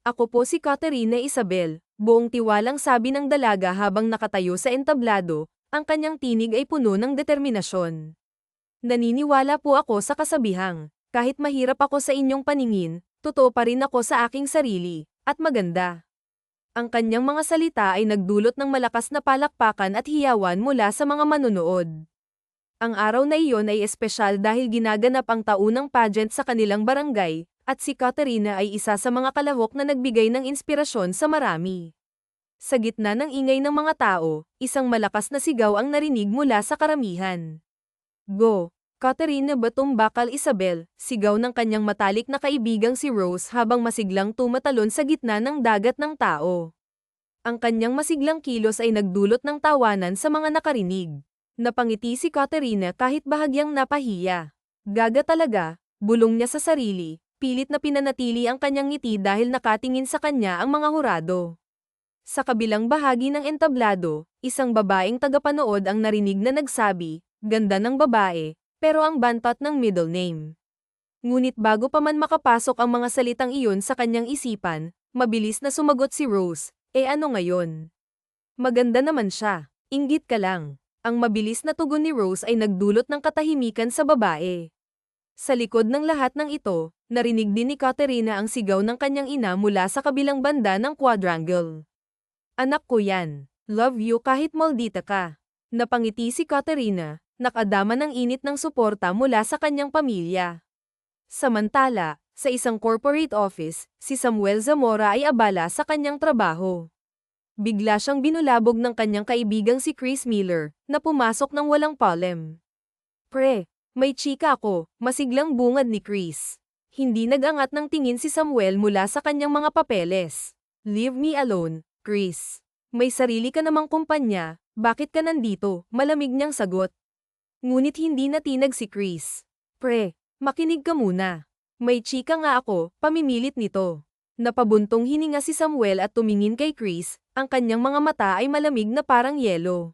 Ako po si Caterina Isabel, buong tiwalang sabi ng dalaga habang nakatayo sa entablado, ang kanyang tinig ay puno ng determinasyon. Naniniwala po ako sa kasabihang, kahit mahirap ako sa inyong paningin, totoo pa rin ako sa aking sarili, at maganda. Ang kanyang mga salita ay nagdulot ng malakas na palakpakan at hiyawan mula sa mga manonood. Ang araw na iyon ay espesyal dahil ginaganap ang taunang pageant sa kanilang barangay, at si Caterina ay isa sa mga kalahok na nagbigay ng inspirasyon sa marami. Sa gitna ng ingay ng mga tao, isang malakas na sigaw ang narinig mula sa karamihan. Go! Caterina Batumbakal Isabel, sigaw ng kanyang matalik na kaibigang si Rose habang masiglang tumatalon sa gitna ng dagat ng tao. Ang kanyang masiglang kilos ay nagdulot ng tawanan sa mga nakarinig. Napangiti si Caterina kahit bahagyang napahiya. Gaga talaga, bulong niya sa sarili, pilit na pinanatili ang kanyang ngiti dahil nakatingin sa kanya ang mga hurado. Sa kabilang bahagi ng entablado, isang babaeng tagapanood ang narinig na nagsabi, ganda ng babae, pero ang bantot ng middle name. Ngunit bago pa man makapasok ang mga salitang iyon sa kanyang isipan, mabilis na sumagot si Rose, ano ngayon? Maganda naman siya, inggit ka lang. Ang mabilis na tugon ni Rose ay nagdulot ng katahimikan sa babae. Sa likod ng lahat ng ito, narinig din ni Caterina ang sigaw ng kanyang ina mula sa kabilang banda ng quadrangle. Anak ko yan, love you kahit maldita ka. Napangiti si Caterina, nakadama ng init ng suporta mula sa kanyang pamilya. Samantala, sa isang corporate office, si Samuel Zamora ay abala sa kanyang trabaho. Bigla siyang binulabog ng kanyang kaibigang si Chris Miller, na pumasok ng walang palem. Pre, may chika ako, masiglang bungad ni Chris. Hindi nagangat ng tingin si Samuel mula sa kanyang mga papeles. Leave me alone, Chris. May sarili ka namang kumpanya, bakit ka nandito? Malamig niyang sagot. Ngunit hindi natinag si Chris. Pre, makinig ka muna. May chika nga ako, pamimilit nito. Napabuntong hininga si Samuel at tumingin kay Chris, ang kanyang mga mata ay malamig na parang yelo.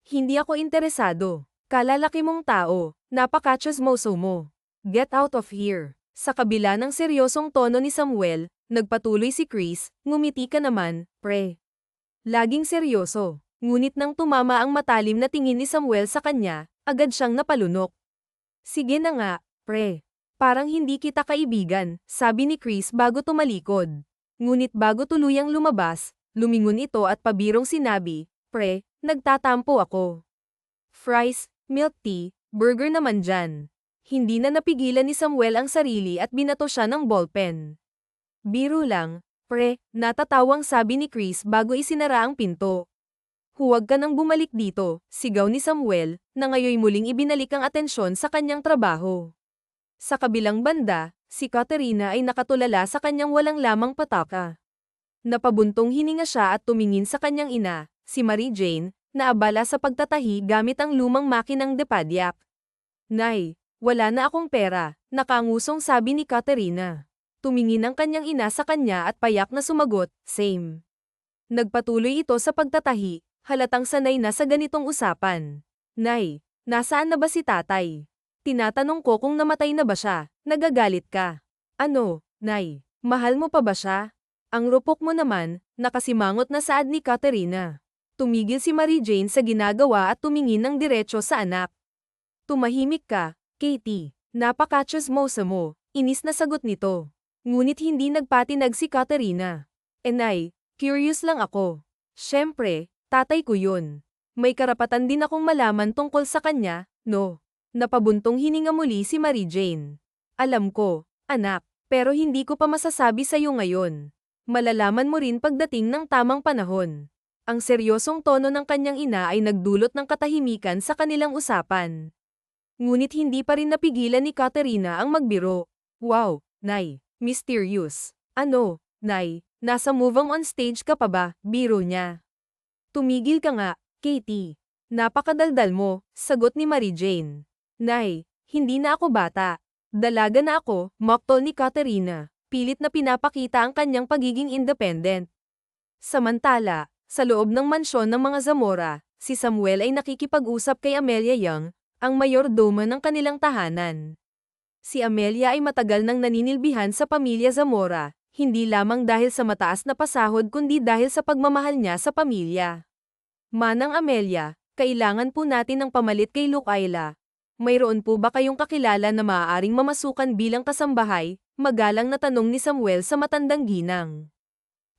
Hindi ako interesado. Kalalaki mong tao, napaka-chismoso mo. Get out of here. Sa kabila ng seryosong tono ni Samuel, nagpatuloy si Chris, ngumiti ka naman, pre. Laging seryoso. Ngunit nang tumama ang matalim na tingin ni Samuel sa kanya, agad siyang napalunok. Sige na nga, pre. Parang hindi kita kaibigan, sabi ni Chris bago tumalikod. Ngunit bago tuluyang lumabas, lumingon ito at pabirong sinabi, pre, nagtatampo ako. Fries, milk tea, burger naman dyan. Hindi na napigilan ni Samuel ang sarili at binato siya ng ballpen. Biro lang, pre, natatawang sabi ni Chris bago isinara ang pinto. Huwag ka nang bumalik dito, sigaw ni Samuel, na ngayoy muling ibinalik ang atensyon sa kanyang trabaho. Sa kabilang banda, si Caterina ay nakatulala sa kanyang walang lamang pataka. Napabuntong hininga siya at tumingin sa kanyang ina, si Mary Jane, na abala sa pagtatahi gamit ang lumang makinang depadyak. Nay, wala na akong pera, nakangusong sabi ni Caterina. Tumingin ang kanyang ina sa kanya at payak na sumagot, same. Nagpatuloy ito sa pagtatahi, halatang sanay na sa ganitong usapan. Nay, nasaan na ba si tatay? Tinatanong ko kung namatay na ba siya, nagagalit ka. Ano, Nay, mahal mo pa ba siya? Ang rupok mo naman, nakasimangot na saad ni Caterina. Tumigil si Mary Jane sa ginagawa at tumingin ng diretso sa anak. Tumahimik ka, Katie, napaka-chismosa mo, inis na sagot nito. Ngunit hindi nagpatinag si Caterina. Nay, curious lang ako. Siyempre, tatay ko yun. May karapatan din akong malaman tungkol sa kanya, no? Napabuntong hininga muli si Mary Jane. Alam ko, anak, pero hindi ko pa masasabi sa iyo ngayon. Malalaman mo rin pagdating ng tamang panahon. Ang seryosong tono ng kanyang ina ay nagdulot ng katahimikan sa kanilang usapan. Ngunit hindi pa rin napigilan ni Caterina ang magbiro. Wow, Nay, mysterious. Ano, Nay, nasa Move On stage ka pa ba? Biro niya. Tumigil ka nga, Katie. Napakadaldal mo, sagot ni Mary Jane. Nay, hindi na ako bata. Dalaga na ako, moktol ni Caterina. Pilit na pinapakita ang kanyang pagiging independent. Samantala, sa loob ng mansyon ng mga Zamora, si Samuel ay nakikipag-usap kay Amelia Young, ang mayordoma ng kanilang tahanan. Si Amelia ay matagal nang naninilbihan sa pamilya Zamora, hindi lamang dahil sa mataas na pasahod kundi dahil sa pagmamahal niya sa pamilya. Manang Amelia, kailangan po natin ng pamalit kay Lucaila. Mayroon po ba kayong kakilala na maaaring mamasukan bilang kasambahay? Magalang na tanong ni Samuel sa matandang ginang.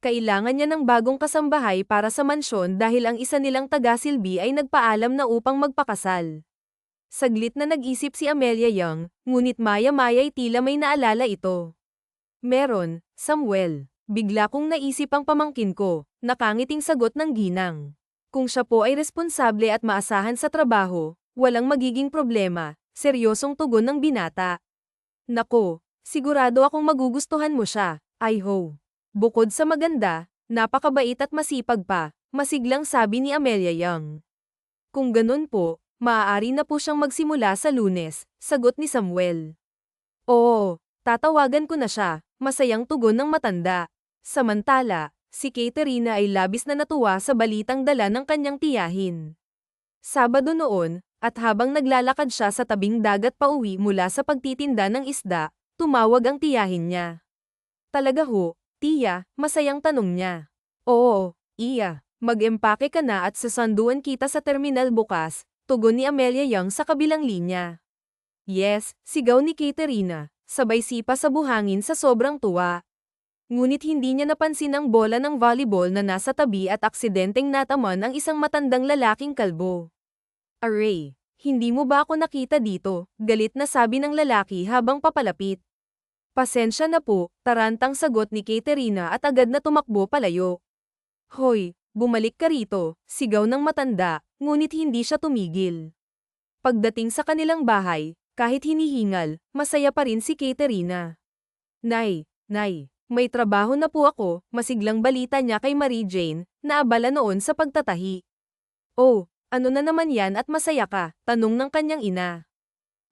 Kailangan niya ng bagong kasambahay para sa mansyon dahil ang isa nilang taga-silbi ay nagpaalam na upang magpakasal. Saglit na nag-isip si Amelia Young, ngunit maya-maya'y tila may naalala ito. Meron, Samuel. Bigla kong naisip ang pamangkin ko, nakangiting sagot ng ginang. Kung siya po ay responsable at maasahan sa trabaho, walang magiging problema, seryosong tugon ng binata. Nako, sigurado akong magugustuhan mo siya, I-ho. Bukod sa maganda, napakabait at masipag pa, masiglang sabi ni Amelia Young. Kung ganun po, maaari na po siyang magsimula sa Lunes, sagot ni Samuel. Oo, tatawagan ko na siya, masayang tugon ng matanda. Samantala, si Katerina ay labis na natuwa sa balitang dala ng kanyang tiyahin. Sabado noon, at habang naglalakad siya sa tabing dagat pauwi mula sa pagtitinda ng isda, tumawag ang tiyahin niya. Talaga ho, tiya, masayang tanong niya. Oo, iya, mag-empake ka na at sasanduan kita sa terminal bukas, tugon ni Amelia Young sa kabilang linya. Yes, sigaw ni Katerina, sabay sipa sa buhangin sa sobrang tuwa. Ngunit hindi niya napansin ang bola ng volleyball na nasa tabi at aksidenteng nataman ang isang matandang lalaking kalbo. Aray, hindi mo ba ako nakita dito? Galit na sabi ng lalaki habang papalapit. Pasensya na po, tarantang sagot ni Katerina at agad na tumakbo palayo. Hoy, bumalik ka rito, sigaw ng matanda, ngunit hindi siya tumigil. Pagdating sa kanilang bahay, kahit hinihingal, masaya pa rin si Katerina. Nay, may trabaho na po ako, masiglang balita niya kay Mary Jane, na abala noon sa pagtatahi. Oh, ano na naman yan at masaya ka? Tanong ng kanyang ina.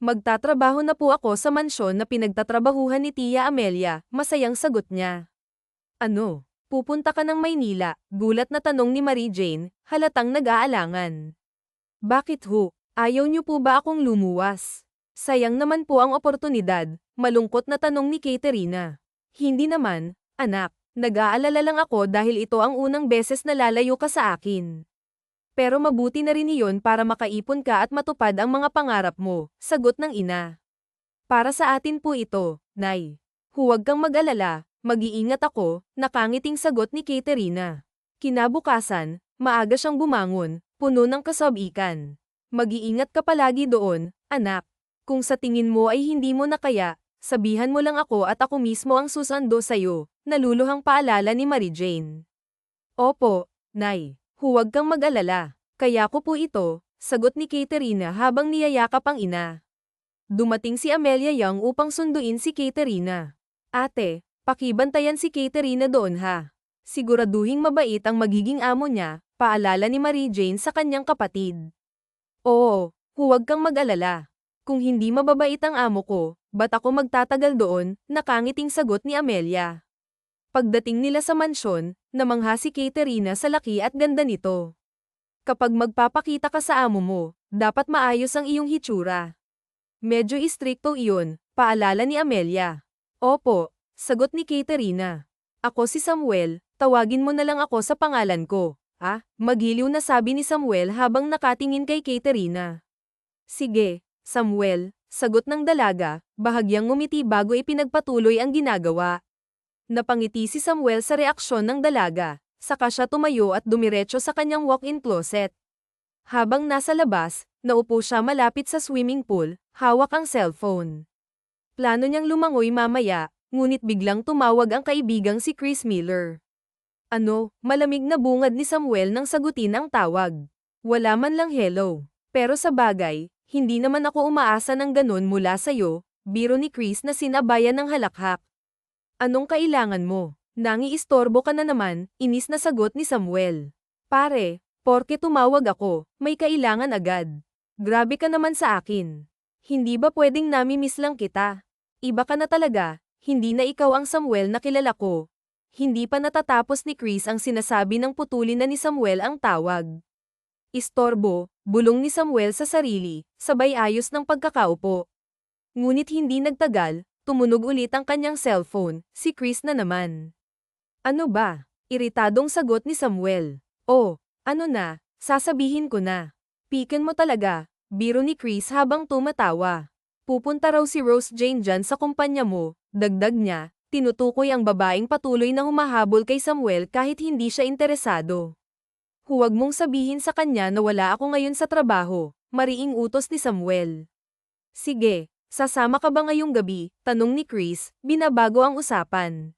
Magtatrabaho na po ako sa mansyon na pinagtatrabahuhan ni Tia Amelia, masayang sagot niya. Ano, pupunta ka ng Maynila? Gulat na tanong ni Mary Jane, halatang nag-aalangan. Bakit ho? Ayaw niyo po ba akong lumuwas? Sayang naman po ang oportunidad, malungkot na tanong ni Katerina. Hindi naman, anak, nag-aalala lang ako dahil ito ang unang beses na lalayo ka sa akin. Pero mabuti na rin iyon para makaipon ka at matupad ang mga pangarap mo, sagot ng ina. Para sa atin po ito, Nay. Huwag kang mag-alala, mag-iingat ako, nakangiting sagot ni Katerina. Kinabukasan, maaga siyang bumangon, puno ng kasabikan. Mag-iingat ka palagi doon, anak. Kung sa tingin mo ay hindi mo na kaya, sabihan mo lang ako at ako mismo ang susando sa'yo, naluluhang paalala ni Mary Jane. Opo, Nay. Huwag kang mag-alala. Kaya ko po ito, sagot ni Katerina habang niyayakap ang ina. Dumating si Amelia Young upang sunduin si Katerina. Ate, pakibantayan si Katerina doon ha. Siguraduhing mabait ang magiging amo niya, paalala ni Mary Jane sa kanyang kapatid. Oo, huwag kang mag-alala. Kung hindi mababait ang amo ko, ba't ako magtatagal doon? Nakangiting sagot ni Amelia. Pagdating nila sa mansyon, namangha si Katerina sa laki at ganda nito. Kapag magpapakita ka sa amo mo, dapat maayos ang iyong hitsura. Medyo istrikto iyon, paalala ni Amelia. Opo, sagot ni Katerina. Ako si Samuel, tawagin mo na lang ako sa pangalan ko. Magiliw na sabi ni Samuel habang nakatingin kay Katerina. Sige, Samuel, sagot ng dalaga, bahagyang ngumiti bago ipinagpatuloy ang ginagawa. Napangiti si Samuel sa reaksyon ng dalaga, saka siya tumayo at dumiretso sa kanyang walk-in closet. Habang nasa labas, naupo siya malapit sa swimming pool, hawak ang cellphone. Plano niyang lumangoy mamaya, ngunit biglang tumawag ang kaibigang si Chris Miller. Ano, malamig na bungad ni Samuel nang sagutin ang tawag. Wala man lang hello. Pero sa bagay, hindi naman ako umaasa ng ganun mula sa'yo, biro ni Chris na sinabayan ng halakhak. Anong kailangan mo? Nangiistorbo ka na naman, inis na sagot ni Samuel. Pare, porke tumawag ako, may kailangan agad. Grabe ka naman sa akin. Hindi ba pwedeng nami-miss lang kita? Iba ka na talaga, hindi na ikaw ang Samuel na kilala ko. Hindi pa natatapos ni Chris ang sinasabi ng putulin na ni Samuel ang tawag. Istorbo, bulong ni Samuel sa sarili, sabay ayos ng pagkakaupo. Ngunit hindi nagtagal, tumunog ulit ang kanyang cellphone, si Chris na naman. Ano ba? Iritadong sagot ni Samuel. Oh, ano na, sasabihin ko na. Piken mo talaga, biro ni Chris habang tumatawa. Pupunta raw si Rose Jane dyan sa kumpanya mo, dagdag niya, tinutukoy ang babaeng patuloy na humahabol kay Samuel kahit hindi siya interesado. Huwag mong sabihin sa kanya na wala ako ngayon sa trabaho, mariing utos ni Samuel. Sige, sasama ka ba ngayong gabi? Tanong ni Chris, binabago ang usapan.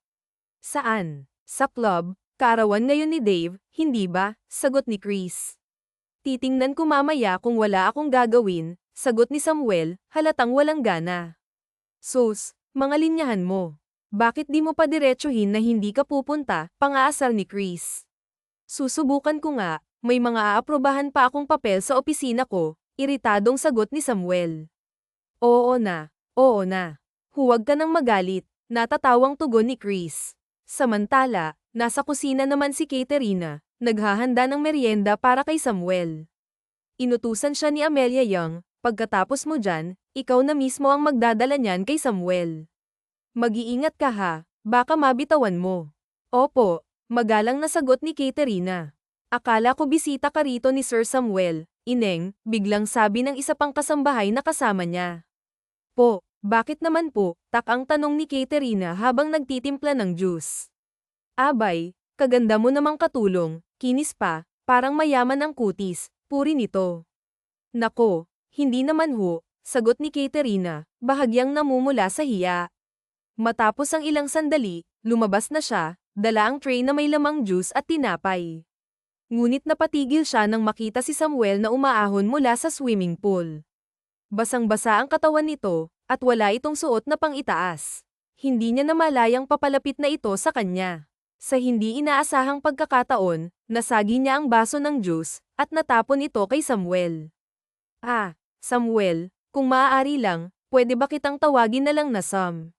Saan? Sa club, kaarawan ngayon ni Dave, hindi ba? Sagot ni Chris. Titingnan ko mamaya kung wala akong gagawin, sagot ni Samuel, halatang walang gana. Sus, mga linyahan mo. Bakit di mo pa diretsuhin na hindi ka pupunta? Pang-aasar ni Chris. Susubukan ko nga, may mga aaprobahan pa akong papel sa opisina ko, iritadong sagot ni Samuel. Oo na. Huwag ka nang magalit, natatawang tugon ni Chris. Samantala, nasa kusina naman si Katerina, naghahanda ng merienda para kay Samuel. Inutusan siya ni Amelia Young, pagkatapos mo dyan, ikaw na mismo ang magdadala niyan kay Samuel. Mag-iingat ka ha, baka mabitawan mo. Opo, magalang na sagot ni Katerina. Akala ko bisita ka rito ni Sir Samuel, Ineng, biglang sabi ng isa pang kasambahay na kasama niya. Po, bakit naman po? Takang tanong ni Katerina habang nagtitimpla ng juice. Abay, kaganda mo namang katulong, kinis pa, parang mayaman ang kutis, puri nito. Nako, hindi naman ho, sagot ni Katerina, bahagyang namumula sa hiya. Matapos ang ilang sandali, lumabas na siya, dala ang tray na may lamang juice at tinapay. Ngunit napatigil siya nang makita si Samuel na umaahon mula sa swimming pool. Basang-basa ang katawan nito, at wala itong suot na pang-itaas. Hindi niya namalayang papalapit na ito sa kanya. Sa hindi inaasahang pagkakataon, nasagi niya ang baso ng juice, at natapon ito kay Samuel. Ah, Samuel, kung maaari lang, pwede ba kitang tawagin na lang na Sam?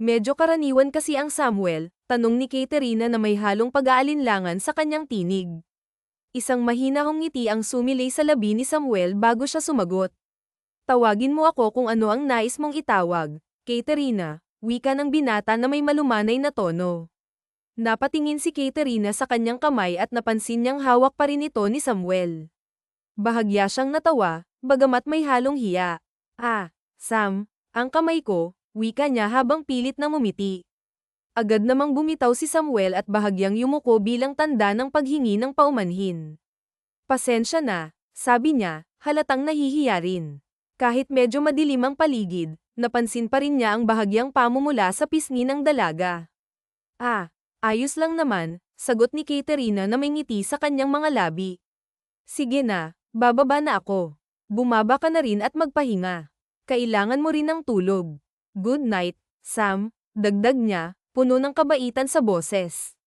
Medyo karaniwan kasi ang Samuel, tanong ni Katerina na may halong pag-aalinlangan sa kanyang tinig. Isang mahinahong ngiti ang sumilay sa labi ni Samuel bago siya sumagot. Tawagin mo ako kung ano ang nais mong itawag, Katerina, wika ng binata na may malumanay na tono. Napatingin si Katerina sa kanyang kamay at napansin niyang hawak pa rin ito ni Samuel. Bahagya siyang natawa, bagamat may halong hiya. Ah, Sam, ang kamay ko, wika niya habang pilit na ngumiti. Agad namang bumitaw si Samuel at bahagyang yumuko bilang tanda ng paghingi ng paumanhin. Pasensya na, sabi niya, halatang nahihiya rin. Kahit medyo madilim ang paligid, napansin pa rin niya ang bahagyang pamumula sa pisngi ng dalaga. Ah, ayos lang naman, sagot ni Katerina na may ngiti sa kanyang mga labi. Sige na, bababa na ako. Bumaba ka na rin at magpahinga. Kailangan mo rin ng tulog. Good night, Sam, dagdag niya, puno ng kabaitan sa boses.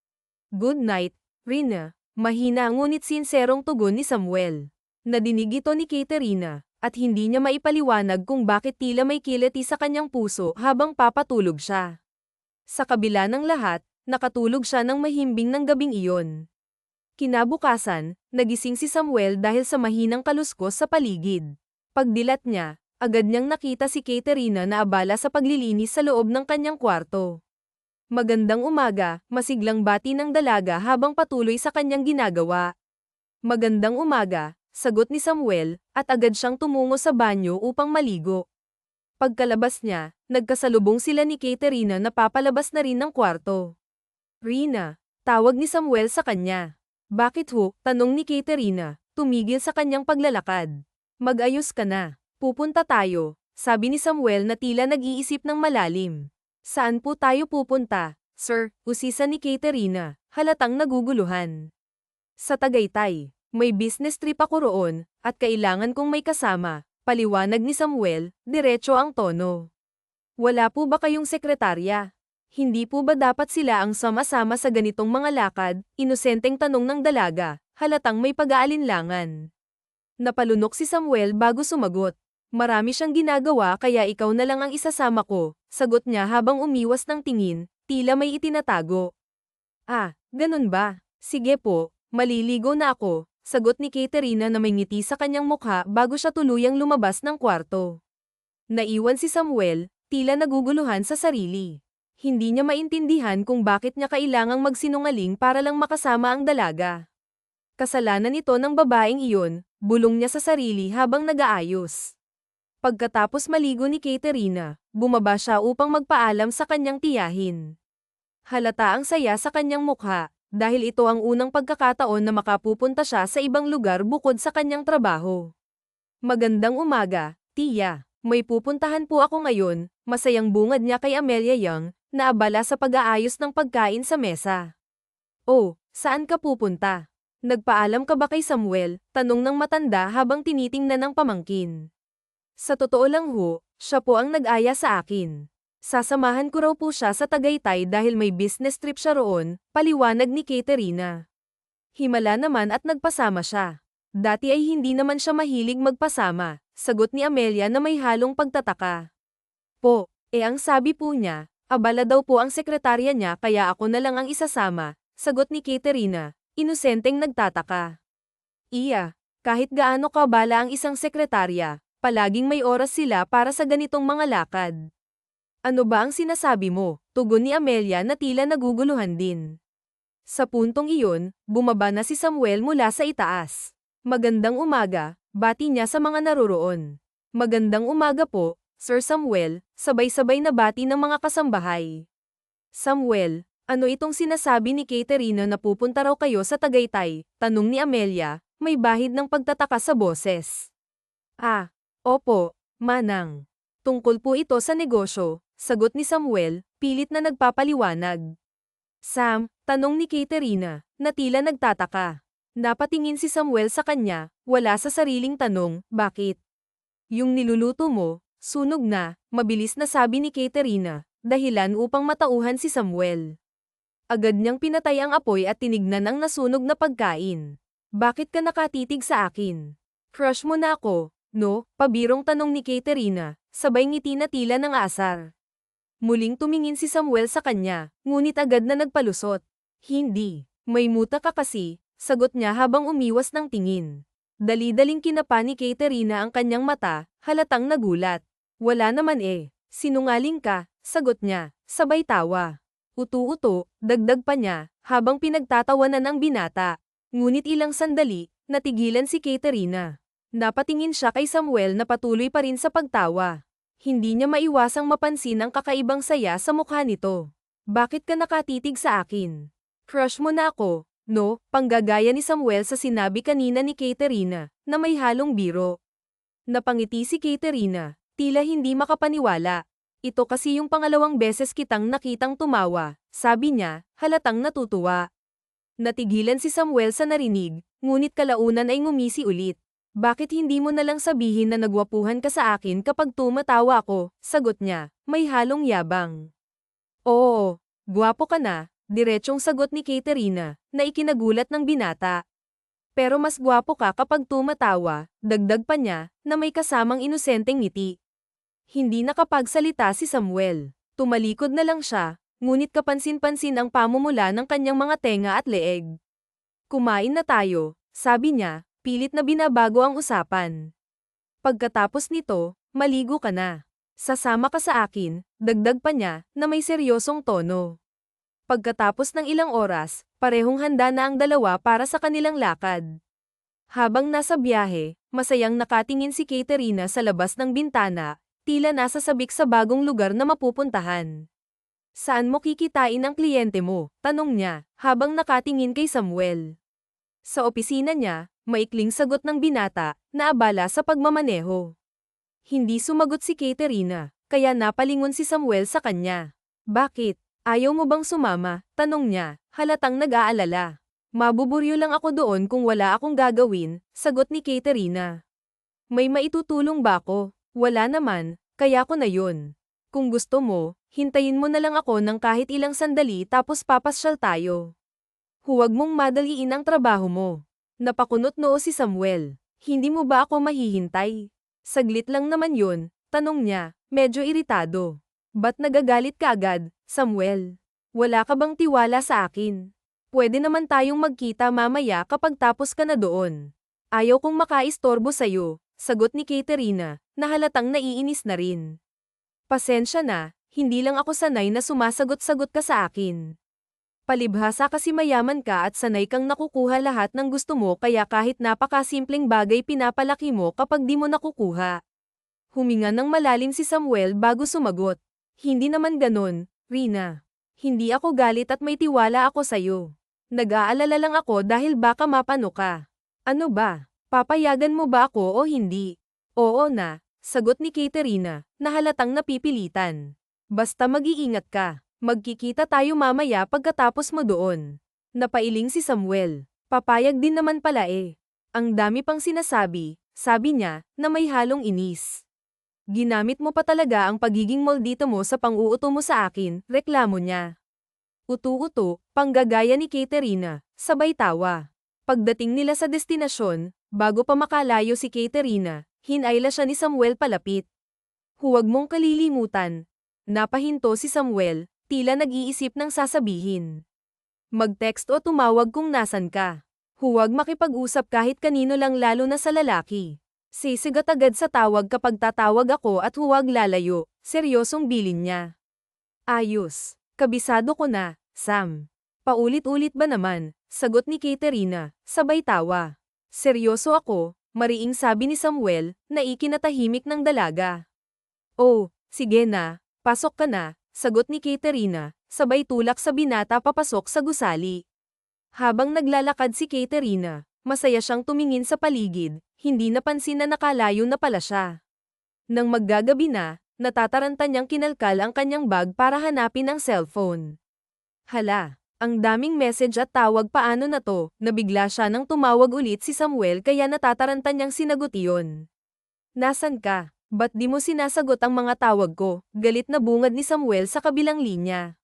Good night, Rina, mahina ngunit sinserong tugon ni Samuel. Nadinig ito ni Katerina, at hindi niya maipaliwanag kung bakit tila may kiliti sa kanyang puso habang papatulog siya. Sa kabila ng lahat, nakatulog siya ng mahimbing ng gabing iyon. Kinabukasan, nagising si Samuel dahil sa mahinang kaluskos sa paligid. Pagdilat niya, agad niyang nakita si Katerina na abala sa paglilinis sa loob ng kanyang kwarto. Magandang umaga, masiglang bati ng dalaga habang patuloy sa kanyang ginagawa. Magandang umaga, sagot ni Samuel, at agad siyang tumungo sa banyo upang maligo. Pagkalabas niya, nagkasalubong sila ni Katerina na papalabas na rin ng kwarto. Rina, tawag ni Samuel sa kanya. Bakit ho? Tanong ni Katerina, tumigil sa kanyang paglalakad. Mag-ayos ka na, pupunta tayo, sabi ni Samuel na tila nag-iisip ng malalim. Saan po tayo pupunta, sir? Usisa ni Katerina, halatang naguguluhan. Sa Tagaytay. May business trip ako roon, at kailangan kong may kasama, paliwanag ni Samuel, diretso ang tono. Wala po ba kayong sekretarya? Hindi po ba dapat sila ang sama-sama sa ganitong mga lakad? Inosenteng tanong ng dalaga, halatang may pag-aalinlangan. Napalunok si Samuel bago sumagot. Marami siyang ginagawa kaya ikaw na lang ang isasama ko, sagot niya habang umiwas ng tingin, tila may itinatago. Ah, ganun ba? Sige po, maliligo na ako. Sagot ni Katerina na may ngiti sa kanyang mukha bago siya tuluyang lumabas ng kwarto. Naiwan si Samuel, tila naguguluhan sa sarili. Hindi niya maintindihan kung bakit niya kailangang magsinungaling para lang makasama ang dalaga. Kasalanan ito ng babaeng iyon, bulong niya sa sarili habang nag-aayos. Pagkatapos maligo ni Katerina, bumaba siya upang magpaalam sa kanyang tiyahin. Halata ang saya sa kanyang mukha, dahil ito ang unang pagkakataon na makapupunta siya sa ibang lugar bukod sa kanyang trabaho. Magandang umaga, tiya. May pupuntahan po ako ngayon, masayang bungad niya kay Amelia Young, na abala sa pag-aayos ng pagkain sa mesa. Oh, saan ka pupunta? Nagpaalam ka ba kay Samuel? Tanong ng matanda habang tinitingnan ng pamangkin. Sa totoo lang ho, siya po ang nag-aya sa akin. Sasamahan ko raw po siya sa Tagaytay dahil may business trip siya roon, paliwanag ni Katerina. Himala naman at nagpasama siya. Dati ay hindi naman siya mahilig magpasama, sagot ni Amelia na may halong pagtataka. Po, ang sabi po niya, abala daw po ang sekretarya niya kaya ako na lang ang isasama, sagot ni Katerina, inosenteng nagtataka. Iya, kahit gaano kabala ang isang sekretarya, palaging may oras sila para sa ganitong mga lakad. Ano ba ang sinasabi mo? Tugon ni Amelia na tila naguguluhan din. Sa puntong iyon, bumaba na si Samuel mula sa itaas. Magandang umaga, bati niya sa mga naroroon. Magandang umaga po, Sir Samuel, sabay-sabay na bati ng mga kasambahay. Samuel, ano itong sinasabi ni Katerina na pupunta raw kayo sa Tagaytay? Tanong ni Amelia, may bahid ng pagtataka sa boses. Ah, opo, manang. Tungkol po ito sa negosyo, sagot ni Samuel, pilit na nagpapaliwanag. Sam, tanong ni Katerina, na tila nagtataka. Napatingin si Samuel sa kanya, wala sa sariling tanong, bakit? Yung niluluto mo, sunog na, mabilis na sabi ni Katerina, dahilan upang matauhan si Samuel. Agad niyang pinatay ang apoy at tinignan ang nasunog na pagkain. Bakit ka nakatitig sa akin? Crush mo na ako, no? Pabirong tanong ni Katerina, sabay ngiti na tila ng asar. Muling tumingin si Samuel sa kanya, ngunit agad na nagpalusot. Hindi, may muta ka kasi, sagot niya habang umiwas ng tingin. Dali-daling kinapa ni Katerina ang kanyang mata, halatang nagulat. Wala naman sinungaling ka, sagot niya, sabay tawa. Utu-uto, dagdag pa niya, habang pinagtatawanan ang binata. Ngunit ilang sandali, natigilan si Katerina. Napatingin siya kay Samuel na patuloy pa rin sa pagtawa. Hindi niya maiwasang mapansin ang kakaibang saya sa mukha nito. Bakit ka nakatitig sa akin? Crush mo na ako, no? Panggagaya ni Samuel sa sinabi kanina ni Katerina, na may halong biro. Napangiti si Katerina, tila hindi makapaniwala. Ito kasi yung pangalawang beses kitang nakitang tumawa, sabi niya, halatang natutuwa. Natigilan si Samuel sa narinig, ngunit kalaunan ay ngumisi ulit. Bakit hindi mo na lang sabihin na nagwapuhan ka sa akin kapag tumatawa ako, sagot niya, may halong yabang. Oo, gwapo ka na, diretsong sagot ni Katerina, na ikinagulat ng binata. Pero mas gwapo ka kapag tumatawa, dagdag pa niya, na may kasamang inosenteng ngiti. Hindi nakapagsalita si Samuel. Tumalikod na lang siya, ngunit kapansin-pansin ang pamumula ng kanyang mga tenga at leeg. Kumain na tayo, sabi niya, pilit na binabago ang usapan. Pagkatapos nito, maligo ka na. Sasama ka sa akin, dagdag pa niya, na may seryosong tono. Pagkatapos ng ilang oras, parehong handa na ang dalawa para sa kanilang lakad. Habang nasa biyahe, masayang nakatingin si Katerina sa labas ng bintana, tila nasa sabik sa bagong lugar na mapupuntahan. Saan mo kikitain ang kliyente mo? Tanong niya, habang nakatingin kay Samuel. Sa opisina niya, maikling sagot ng binata, na abala sa pagmamaneho. Hindi sumagot si Katerina, kaya napalingon si Samuel sa kanya. Bakit? Ayaw mo bang sumama? Tanong niya, halatang nag-aalala. Mabuburyo lang ako doon kung wala akong gagawin, sagot ni Katerina. May maitutulong ba ako? Wala naman, kaya ko na yun. Kung gusto mo, hintayin mo na lang ako ng kahit ilang sandali tapos papasyal tayo. Huwag mong madaliin ang trabaho mo. Napakunot noo si Samuel. Hindi mo ba ako mahihintay? Saglit lang naman yun, tanong niya, medyo iritado. Ba't nagagalit ka agad, Samuel? Wala ka bang tiwala sa akin? Pwede naman tayong magkita mamaya kapag tapos ka na doon. Ayaw kong makaistorbo sa'yo, sagot ni Katerina, na halatang naiinis na rin. Pasensya na, hindi lang ako sanay na sumasagot-sagot ka sa akin. Palibhasa kasi mayaman ka at sanay kang nakukuha lahat ng gusto mo kaya kahit napakasimpleng bagay pinapalaki mo kapag di mo nakukuha. Huminga ng malalim si Samuel bago sumagot. Hindi naman ganon, Rina. Hindi ako galit at may tiwala ako sa'yo. Nag-aalala lang ako dahil baka mapano ka. Ano ba? Papayagan mo ba ako o hindi? Oo na, sagot ni Katerina, na halatang napipilitan. Basta mag-iingat ka. Magkikita tayo mamaya pagkatapos mo doon. Napailing si Samuel. Papayag din naman pala eh. Ang dami pang sinasabi, sabi niya, na may halong inis. Ginamit mo pa talaga ang pagiging moldito mo sa pang-uuto mo sa akin, reklamo niya. Utu-uto, panggagaya ni Katerina, sabay tawa. Pagdating nila sa destinasyon, bago pa makalayo si Katerina, hinayla siya ni Samuel palapit. Huwag mong kalilimutan. Napahinto si Samuel, tila nag-iisip ng sasabihin. Mag-text o tumawag kung nasan ka. Huwag makipag-usap kahit kanino lang lalo na sa lalaki. Sisigat agad sa tawag kapag tatawag ako at huwag lalayo, seryosong bilin niya. Ayos. Kabisado ko na, Sam. Paulit-ulit ba naman, sagot ni Katerina, sabay tawa. Seryoso ako, mariing sabi ni Samuel, na ikinatahimik ng dalaga. Oh, sige na, pasok ka na, sagot ni Katerina, sabay tulak sa binata papasok sa gusali. Habang naglalakad si Katerina, masaya siyang tumingin sa paligid, hindi napansin na nakalayo na pala siya. Nang maggagabi na, natataranta niyang kinalkal ang kanyang bag para hanapin ang cellphone. Hala, ang daming message at tawag paano na to, nabigla siya nang tumawag ulit si Samuel kaya natataranta niyang sinagot iyon. Nasan ka? Ba't di mo sinasagot ang mga tawag ko? Galit na bungad ni Samuel sa kabilang linya.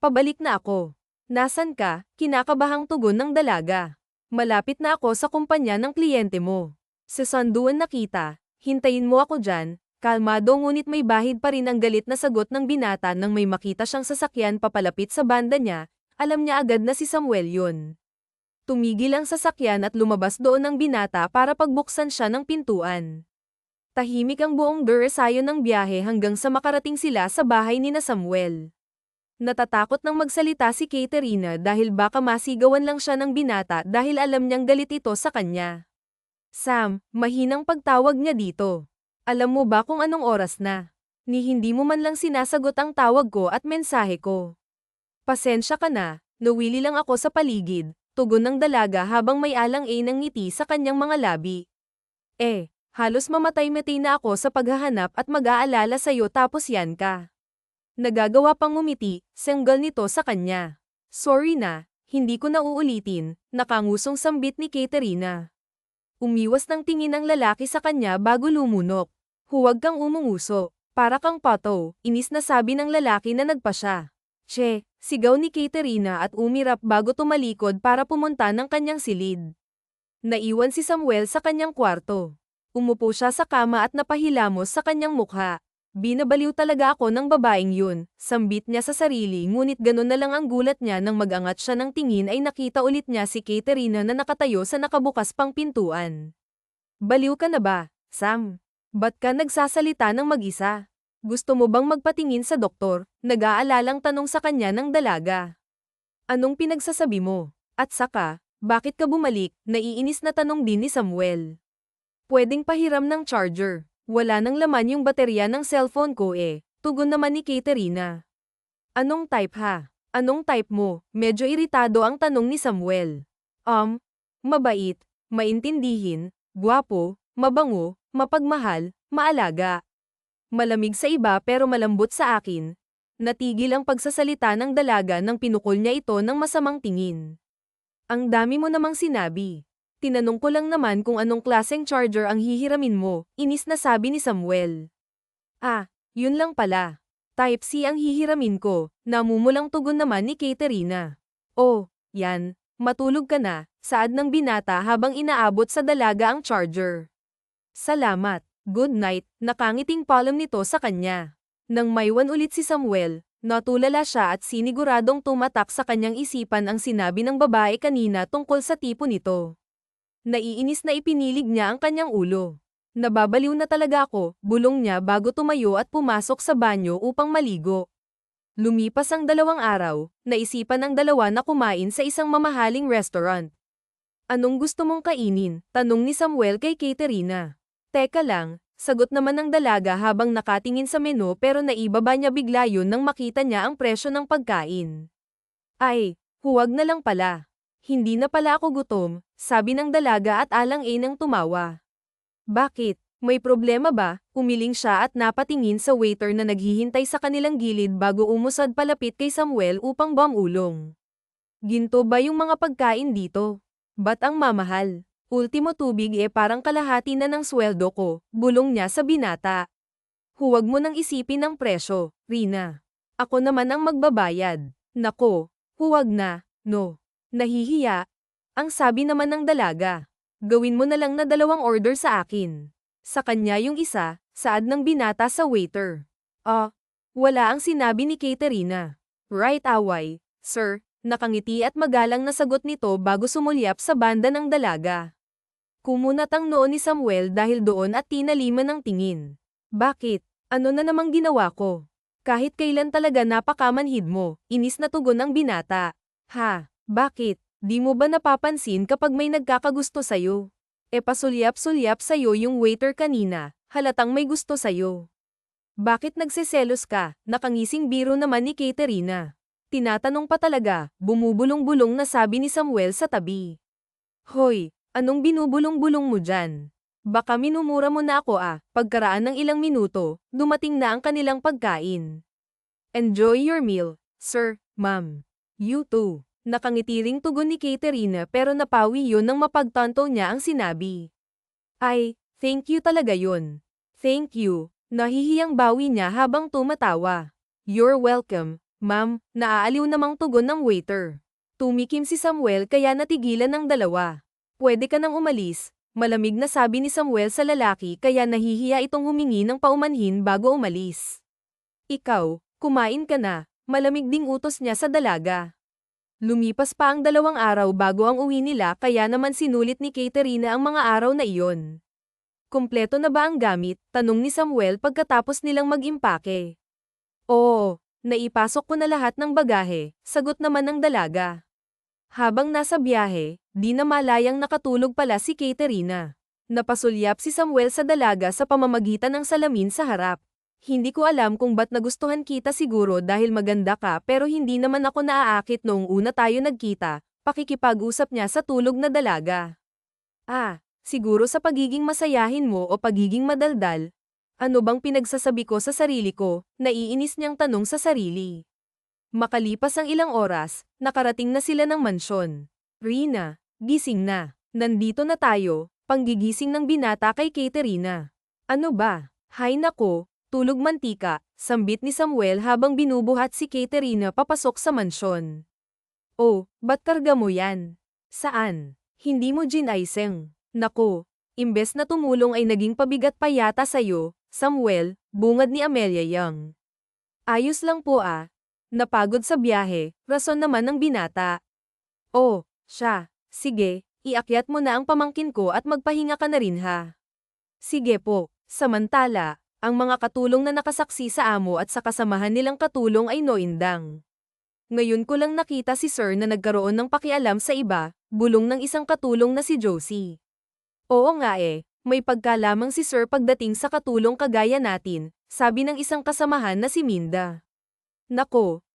Pabalik na ako. Nasan ka? Kinakabahang tugon ng dalaga. Malapit na ako sa kumpanya ng kliyente mo. Sa sanduan nakita, hintayin mo ako dyan. Kalmado ngunit may bahid pa rin ang galit na sagot ng binata nang may makita siyang sasakyan papalapit sa banda niya, alam niya agad na si Samuel yun. Tumigil ang sasakyan at lumabas doon ng binata para pagbuksan siya ng pintuan. Tahimik ang buong durasayon ng biyahe hanggang sa makarating sila sa bahay ni na Samuel. Natatakot nang magsalita si Katerina dahil baka masigawan lang siya ng binata dahil alam niyang galit ito sa kanya. Sam, mahinang pagtawag niya dito. Alam mo ba kung anong oras na? Ni hindi mo man lang sinasagot ang tawag ko at mensahe ko. Pasensya ka na, nawili lang ako sa paligid, tugon ng dalaga habang may alang-ay ng ngiti sa kanyang mga labi. Halos mamatay-matay na ako sa paghahanap at mag-aalala sa'yo tapos yan ka. Nagagawa pang ngumiti, senggal nito sa kanya. Sorry na, hindi ko na uulitin, nakangusong sambit ni Katerina. Umiwas ng tingin ng lalaki sa kanya bago lumunok. Huwag kang umunguso, para kang pato, inis na sabi ng lalaki na nagpa siya. Che, sigaw ni Katerina at umirap bago tumalikod para pumunta ng kanyang silid. Naiwan si Samuel sa kanyang kwarto. Umupo siya sa kama at napahilamos sa kanyang mukha. Binabaliw talaga ako ng babaeng yun, sambit niya sa sarili ngunit ganun na lang ang gulat niya nang mag-angat siya ng tingin ay nakita ulit niya si Katerina na nakatayo sa nakabukas pang pintuan. Baliw ka na ba, Sam? Ba't ka nagsasalita ng mag-isa? Gusto mo bang magpatingin sa doktor? Nag-aalalang tanong sa kanya ng dalaga. Anong pinagsasabi mo? At saka, bakit ka bumalik? Naiinis na tanong din ni Samuel. Pwedeng pahiram ng charger. Wala nang laman yung baterya ng cellphone ko tugon naman ni Katerina. Anong type ha? Anong type mo? Medyo iritado ang tanong ni Samuel. Mabait, maintindihin, gwapo, mabango, mapagmahal, maalaga. Malamig sa iba pero malambot sa akin. Natigil ang pagsasalita ng dalaga nang pinukol niya ito ng masamang tingin. Ang dami mo namang sinabi. Tinanong ko lang naman kung anong klaseng charger ang hihiramin mo, inis na sabi ni Samuel. Yun lang pala. Type C ang hihiramin ko, namumulang tugon naman ni Katerina. Yan, matulog ka na, saad ng binata habang inaabot sa dalaga ang charger. Salamat, good night, nakangiting palm nito sa kanya. Nang maiwan ulit si Samuel, natulala siya at siniguradong tumatak sa kanyang isipan ang sinabi ng babae kanina tungkol sa tipo nito. Naiinis na ipinilig niya ang kanyang ulo. Nababaliw na talaga ako, bulong niya bago tumayo at pumasok sa banyo upang maligo. Lumipas ang 2 araw, naisipan ng dalawa na kumain sa isang mamahaling restaurant. Anong gusto mong kainin? Tanong ni Samuel kay Katerina. Teka lang, sagot naman ng dalaga habang nakatingin sa menu pero naibaba niya bigla yun nang makita niya ang presyo ng pagkain. Ay, huwag na lang pala. Hindi na pala ako gutom, sabi ng dalaga at alang-alang tumawa. Bakit? May problema ba? Umiling siya at napatingin sa waiter na naghihintay sa kanilang gilid bago umusad palapit kay Samuel upang bumulong. Ginto ba yung mga pagkain dito? Ba't ang mamahal? Ultimo tubig parang kalahati na ng sweldo ko, bulong niya sa binata. Huwag mo nang isipin ang presyo, Rina. Ako naman ang magbabayad. Nako, huwag na, no. Nahihiya. Ang sabi naman ng dalaga. Gawin mo na lang na 2 order sa akin. Sa kanya yung isa, saad ng binata sa waiter. Wala ang sinabi ni Katerina. Right away, sir, nakangiti at magalang na sagot nito bago sumulyap sa banda ng dalaga. Kumunat ang noo ni Samuel dahil doon at tinaliman ng tingin. Bakit? Ano na namang ginawa ko? Kahit kailan talaga napakamanhid mo, inis na tugon ng binata. Ha, bakit? Di mo ba napapansin kapag may nagkakagusto sa'yo? Pasulyap-sulyap sa'yo yung waiter kanina, halatang may gusto sa'yo. Bakit nagseselos ka? Nakangising biro naman ni Katerina. Tinatanong pa talaga, bumubulong-bulong na sabi ni Samuel sa tabi. Hoy, anong binubulong-bulong mo dyan? Baka minumura mo na ako pagkaraan ng ilang minuto, dumating na ang kanilang pagkain. Enjoy your meal, sir, ma'am. You too. Nakangitiring tugon ni Katerina pero napawi yun nang mapagtanto niya ang sinabi. Ay, thank you talaga yun. Thank you. Nahihiyang bawi niya habang tumatawa. You're welcome, ma'am, naaaliw namang tugon ng waiter. Tumikim si Samuel kaya natigilan ng dalawa. Pwede ka nang umalis, malamig na sabi ni Samuel sa lalaki kaya nahihiya itong humingi ng paumanhin bago umalis. Ikaw, kumain ka na, malamig ding utos niya sa dalaga. Lumipas pa ang 2 araw bago ang uwi nila kaya naman sinulit ni Katerina ang mga araw na iyon. Kumpleto na ba ang gamit? Tanong ni Samuel pagkatapos nilang mag-impake. Oo, naipasok ko na lahat ng bagahe, sagot naman ng dalaga. Habang nasa biyahe, di na malayang nakatulog pala si Katerina. Napasulyap si Samuel sa dalaga sa pamamagitan ng salamin sa harap. Hindi ko alam kung ba't nagustuhan kita siguro dahil maganda ka pero hindi naman ako naaakit noong una tayo nagkita, pakikipag-usap niya sa tulog na dalaga. Siguro sa pagiging masayahin mo o pagiging madaldal. Ano bang pinagsasabi ko sa sarili ko, naiinis niyang tanong sa sarili. Makalipas ang ilang oras, nakarating na sila ng mansyon. Rina, gising na. Nandito na tayo, panggigising ng binata kay Katerina. Ano ba? Hay nako. Tulog mantika, sambit ni Samuel habang binubuhat si Katerina papasok sa mansyon. Oh, ba't karga mo yan? Saan? Hindi mo ginaiseng. Nako, imbes na tumulong ay naging pabigat pa yata sa'yo, Samuel, bungad ni Amelia Young. Ayos lang po Napagod sa biyahe, rason naman ng binata. Oh, siya, sige, iakyat mo na ang pamangkin ko at magpahinga ka na rin ha. Sige po, samantala. Ang mga katulong na nakasaksi sa amo at sa kasamahan nilang katulong ay noindang. Ngayon ko lang nakita si Sir na nagkaroon ng pakialam sa iba, bulong ng isang katulong na si Josie. Oo nga may pagkalamang si Sir pagdating sa katulong kagaya natin, sabi ng isang kasamahan na si Minda. Nako,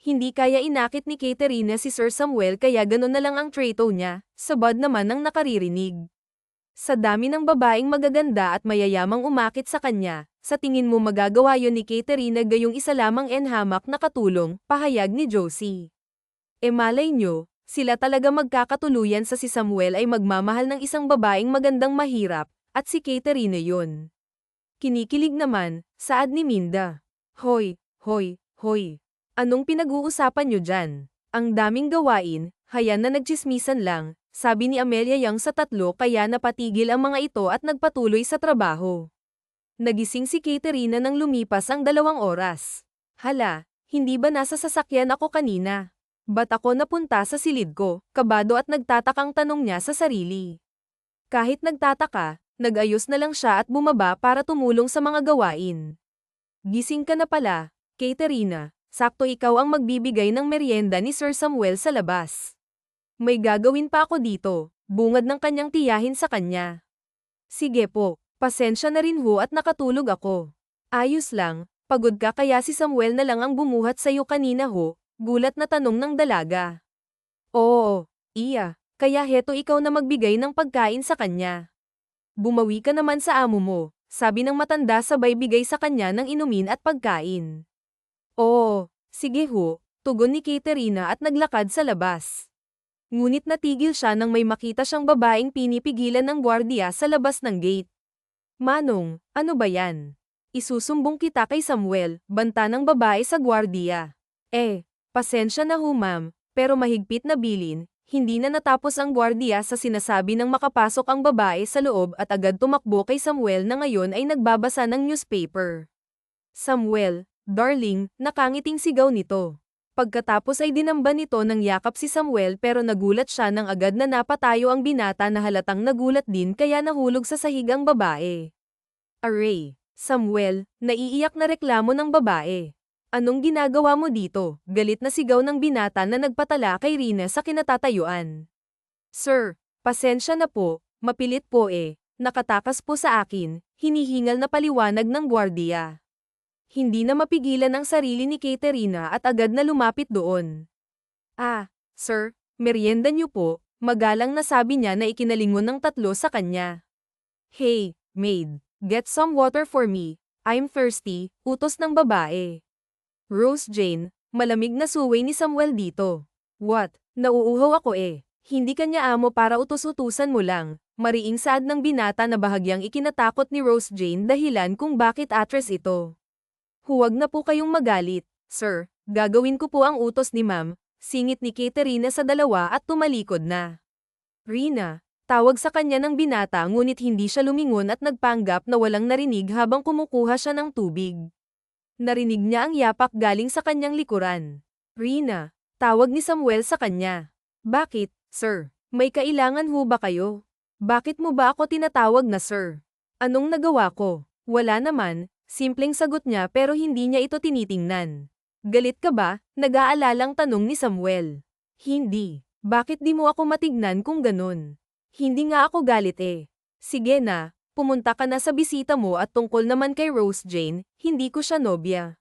hindi kaya inakit ni Katerina si Sir Samuel kaya gano'n na lang ang trato niya, sabad naman ang nakaririnig. Sa dami ng babaeng magaganda at mayayamang umakit sa kanya, sa tingin mo magagawa yon ni Katerina gayong isa lamang hamak na katulong, pahayag ni Josie. Malay nyo, sila talaga magkakatuluyan sa si Samuel ay magmamahal ng isang babaeng magandang mahirap, at si Katerina yon. Kinikilig naman, saad ni Minda. Hoy. Anong pinag-uusapan nyo dyan? Ang daming gawain, hayan na nagtsismisan lang. Sabi ni Amelia Young sa tatlo kaya napatigil ang mga ito at nagpatuloy sa trabaho. Nagising si Katerina nang lumipas ang 2 oras. Hala, hindi ba nasa sasakyan ako kanina? Ba't ako napunta sa silid ko? Kabado at nagtatakang tanong niya sa sarili. Kahit nagtataka, Nag-ayos na lang siya at bumaba para tumulong sa mga gawain. Gising ka na pala, Katerina. Sakto ikaw ang magbibigay ng merienda ni Sir Samuel sa labas. May gagawin pa ako dito, bungad ng kanyang tiyahin sa kanya. Sige po, pasensya na rin ho at nakatulog ako. Ayos lang, pagod ka kaya si Samuel na lang ang bumuhat sa'yo kanina ho, gulat na tanong ng dalaga. Oo, iya, kaya heto ikaw na magbigay ng pagkain sa kanya. Bumawi ka naman sa amo mo, sabi ng matanda sabay bigay sa kanya ng inumin at pagkain. Oo, sige ho, tugon ni Katerina at naglakad sa labas. Ngunit natigil siya nang may makita siyang babaeng pinipigilan ng gwardiya sa labas ng gate. Manong, ano ba yan? Isusumbong kita kay Samuel, banta ng babae sa gwardiya. Pasensya na ho ma'am, pero mahigpit na bilin, hindi na natapos ang gwardiya sa sinasabi ng makapasok ang babae sa loob at agad tumakbo kay Samuel na ngayon ay nagbabasa ng newspaper. Samuel, darling, nakangiting sigaw nito. Pagkatapos ay dinamba nito ng yakap si Samuel pero nagulat siya nang agad na napatayo ang binata na halatang nagulat din kaya nahulog sa sahig ang babae. Aray, Samuel, naiiyak na reklamo ng babae. Anong ginagawa mo dito? Galit na sigaw ng binata na nagpatala kay Rina sa kinatatayuan. Sir, pasensya na po, mapilit po nakatakas po sa akin, hinihingal na paliwanag ng gwardiya. Hindi na mapigilan ang sarili ni Katerina at agad na lumapit doon. Sir, merienda niyo po, magalang na sabi niya na ikinalingon ng tatlo sa kanya. Hey, maid, get some water for me, I'm thirsty, utos ng babae. Rose Jane, malamig na suway ni Samuel dito. What? Nauuhaw ako Hindi kanya amo para utos-utusan mo lang, mariing saad ng binata na bahagyang ikinatakot ni Rose Jane dahilan kung bakit actress ito. Huwag na po kayong magalit, sir, gagawin ko po ang utos ni ma'am, singit ni Katerina sa dalawa at tumalikod na. Rina, tawag sa kanya ng binata ngunit hindi siya lumingon at nagpanggap na walang narinig habang kumukuha siya ng tubig. Narinig niya ang yapak galing sa kanyang likuran. Rina, tawag ni Samuel sa kanya. Bakit, sir? May kailangan ho ba kayo? Bakit mo ba ako tinatawag na sir? Anong nagawa ko? Wala naman. Simpleng sagot niya pero hindi niya ito tinitingnan. Galit ka ba? Nag-aalalang tanong ni Samuel. Hindi. Bakit di mo ako matignan kung ganun? Hindi nga ako galit Sige na, pumunta ka na sa bisita mo at tungkol naman kay Rose Jane, hindi ko siya nobya.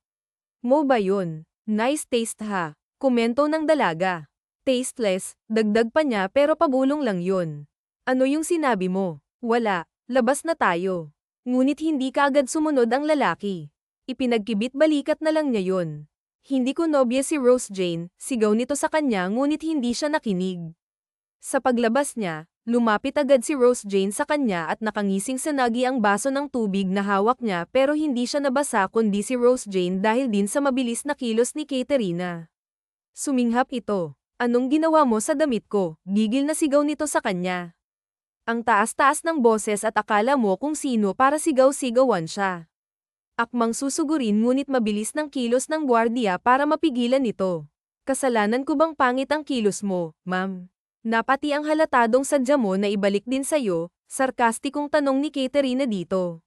Mo ba yun? Nice taste ha, komento ng dalaga. Tasteless, dagdag pa niya pero pabulong lang yun. Ano yung sinabi mo? Wala, labas na tayo. Ngunit hindi kaagad sumunod ang lalaki. Ipinagkibit balikat na lang niya yun. Hindi ko nobya si Rose Jane, sigaw nito sa kanya ngunit hindi siya nakinig. Sa paglabas niya, lumapit agad si Rose Jane sa kanya at nakangising sanagi ang baso ng tubig na hawak niya pero hindi siya nabasa kundi si Rose Jane dahil din sa mabilis na kilos ni Katerina. Suminghap ito. Anong ginawa mo sa damit ko? Gigil na sigaw nito sa kanya. Ang taas-taas ng boses at akala mo kung sino para sigaw-sigawan siya. Akmang susugurin ngunit mabilis ng kilos ng gwardiya para mapigilan ito. Kasalanan ko bang pangit ang kilos mo, ma'am? Napati ang halatadong sadya mo na ibalik din sa'yo, sarkastikong tanong ni Katerina dito.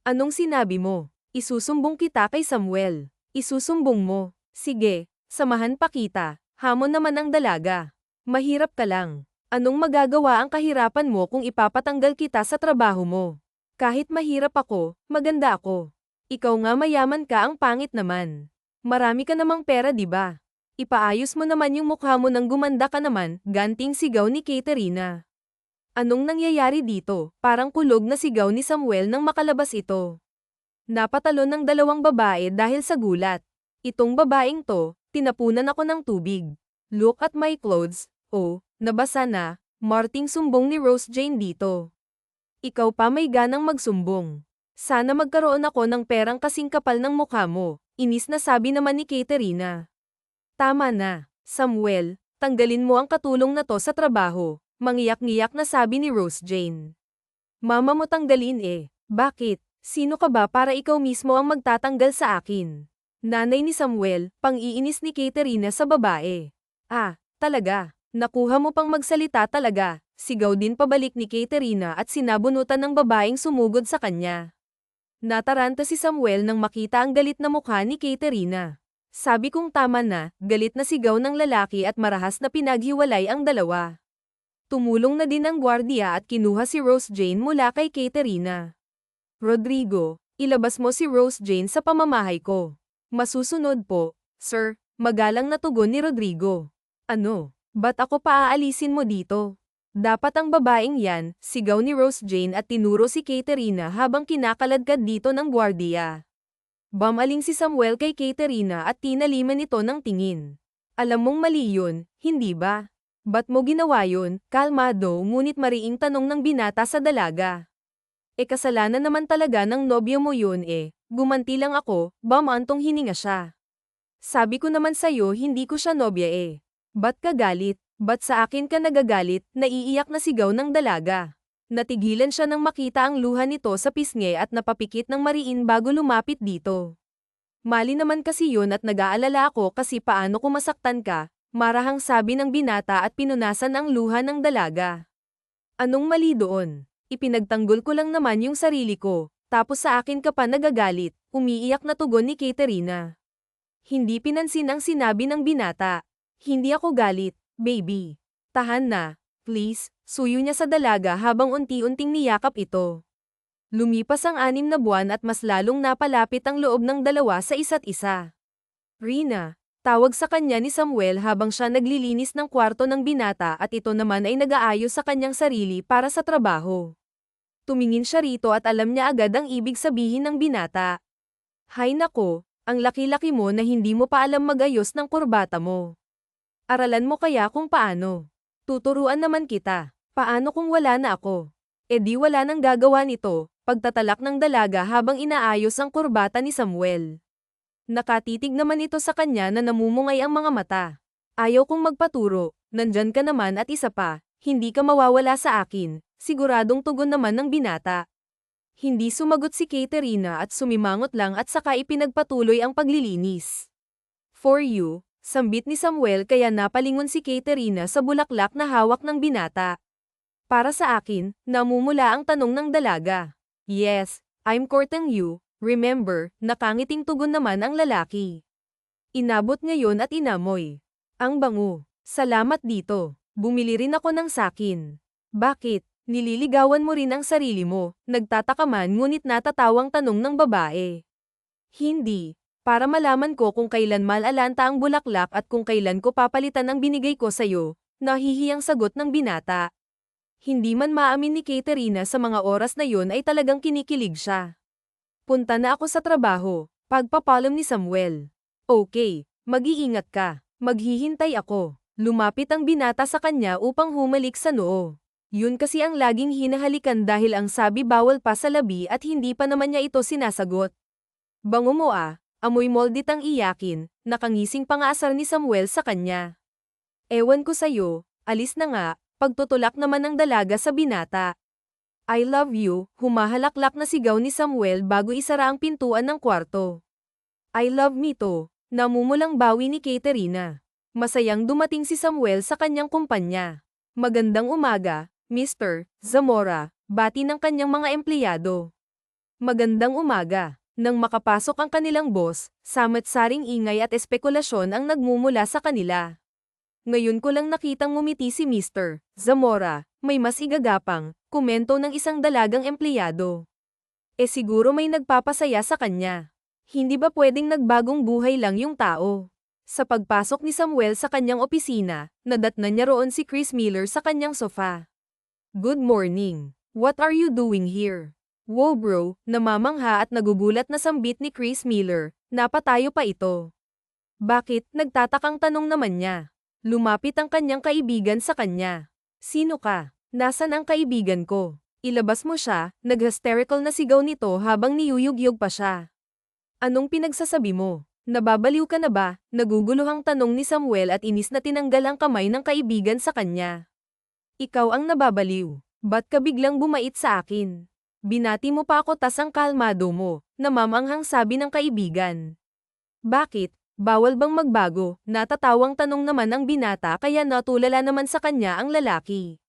Anong sinabi mo? Isusumbong kita kay Samuel. Isusumbong mo? Sige, samahan pa kita, hamon naman ang dalaga. Mahirap ka lang. Anong magagawa ang kahirapan mo kung ipapatanggal kita sa trabaho mo? Kahit mahirap ako, maganda ako. Ikaw nga mayaman ka ang pangit naman. Marami ka namang pera di ba? Ipaayos mo naman yung mukha mo nang gumanda ka naman, ganting sigaw ni Katerina. Anong nangyayari dito? Parang kulog na sigaw ni Samuel nang makalabas ito. Napatalon ng dalawang babae dahil sa gulat. Itong babaeng to, tinapunan ako ng tubig. Look at my clothes, nabasa na, marting sumbong ni Rose Jane dito. Ikaw pa may ganang magsumbong. Sana magkaroon ako ng perang kasing kapal ng mukha mo, inis na sabi naman ni Katerina. Tama na, Samuel, tanggalin mo ang katulong na to sa trabaho, mangiyak-ngiyak na sabi ni Rose Jane. Mama mo tanggalin Bakit? Sino ka ba para ikaw mismo ang magtatanggal sa akin? Nanay ni Samuel, pang-iinis ni Katerina sa babae. Talaga. Nakuha mo pang magsalita talaga, sigaw din pabalik ni Katerina at sinabunutan ng babaeng sumugod sa kanya. Nataranta si Samuel nang makita ang galit na mukha ni Katerina. Sabi kong tama na, galit na sigaw ng lalaki at marahas na pinaghiwalay ang dalawa. Tumulong na din ang gwardiya at kinuha si Rose Jane mula kay Katerina. Rodrigo, ilabas mo si Rose Jane sa pamamahay ko. Masusunod po, sir, magalang na tugon ni Rodrigo. Ano? Ba't ako paaalisin mo dito? Dapat ang babaeng yan, sigaw ni Rose Jane at tinuro si Katerina habang kinakaladkad dito ng gwardiya. Bumaling si Samuel kay Katerina at tinaliman ito ng tingin. Alam mong mali yun, hindi ba? Ba't mo ginawa yun? Kalmado ngunit mariing tanong ng binata sa dalaga. Kasalanan naman talaga ng nobyo mo yun gumanti lang ako, bamantong hininga siya. Sabi ko naman sa'yo hindi ko siya nobya Ba't ka galit? Ba't sa akin ka nagagalit? Naiiyak na sigaw ng dalaga. Natigilan siya nang makita ang luha nito sa pisngi at napapikit ng mariin bago lumapit dito. Mali naman kasi yun at nag-aalala ako kasi paano kung masaktan ka, marahang sabi ng binata at pinunasan ang luha ng dalaga. Anong mali doon? Ipinagtanggol ko lang naman yung sarili ko, tapos sa akin ka pa nagagalit, umiiyak na tugon ni Katerina. Hindi pinansin ang sinabi ng binata. Hindi ako galit, baby. Tahan na, please, suyo niya sa dalaga habang unti-unting niyakap ito. Lumipas ang 6 na buwan at mas lalong napalapit ang loob ng dalawa sa isa't isa. Rina, tawag sa kanya ni Samuel habang siya naglilinis ng kwarto ng binata at ito naman ay nag-aayos sa kanyang sarili para sa trabaho. Tumingin siya rito at alam niya agad ang ibig sabihin ng binata. Hay nako, ang laki-laki mo na hindi mo pa alam mag-ayos ng kurbata mo. Aralan mo kaya kung paano. Tuturuan naman kita. Paano kung wala na ako? Di wala nang gagawa nito, pagtatalak ng dalaga habang inaayos ang kurbata ni Samuel. Nakatitig naman ito sa kanya na namumungay ang mga mata. Ayaw kong magpaturo, nandyan ka naman at isa pa, hindi ka mawawala sa akin, siguradong tugon naman ng binata. Hindi sumagot si Katerina at sumimangot lang at saka ipinagpatuloy ang paglilinis. For you, sambit ni Samuel kaya napalingon si Katerina sa bulaklak na hawak ng binata. Para sa akin, namumula ang tanong ng dalaga. Yes, I'm courting you, remember, nakangiting tugon naman ang lalaki. Inabot ngayon at inamoy. Ang bango. Salamat dito. Bumili rin ako ng sakin. Bakit? Nililigawan mo rin ang sarili mo, nagtataka man ngunit natatawang tanong ng babae. Hindi. Para malaman ko kung kailan malalanta ang bulaklak at kung kailan ko papalitan ang binigay ko sa'yo, nahihiyang sagot ng binata. Hindi man maamin ni Katerina sa mga oras na yun ay talagang kinikilig siya. Punta na ako sa trabaho, pagpapalam ni Samuel. Okay, mag-iingat ka, maghihintay ako. Lumapit ang binata sa kanya upang humalik sa noo. Yun kasi ang laging hinahalikan dahil ang sabi bawal pa sa labi at hindi pa naman niya ito sinasagot. Bango mo amoy moldit ang iyakin, nakangising pangaasar ni Samuel sa kanya. Ewan ko sa'yo, alis na nga, pagtutulak naman ng dalaga sa binata. I love you, humahalaklak na sigaw ni Samuel bago isara ang pintuan ng kwarto. I love me to, namumulang bawi ni Katerina. Masayang dumating si Samuel sa kanyang kumpanya. Magandang umaga, Mr. Zamora, bati ng kanyang mga empleyado. Magandang umaga. Nang makapasok ang kanilang boss, samat-saring ingay at espekulasyon ang nagmumula sa kanila. Ngayon ko lang nakitang ngumiti si Mr. Zamora, may mas igagapang, komento ng isang dalagang empleyado. Siguro may nagpapasaya sa kanya. Hindi ba pwedeng nagbagong buhay lang yung tao? Sa pagpasok ni Samuel sa kanyang opisina, nadatnan niya roon si Chris Miller sa kanyang sofa. Good morning. What are you doing here? Wow bro, namamangha at nagugulat na sambit ni Chris Miller, napatayo pa ito. Bakit? Nagtatakang tanong naman niya. Lumapit ang kanyang kaibigan sa kanya. Sino ka? Nasaan ang kaibigan ko? Ilabas mo siya, nag-hysterical na sigaw nito habang niyuyugyug pa siya. Anong pinagsasabi mo? Nababaliw ka na ba? Naguguluhang tanong ni Samuel at inis na tinanggal ang kamay ng kaibigan sa kanya. Ikaw ang nababaliw. Ba't ka biglang bumait sa akin? Binati mo pa ako tas ang kalmado mo, namamanghang sabi ng kaibigan. Bakit? Bawal bang magbago? Natatawang tanong naman ang binata kaya natulala naman sa kanya ang lalaki.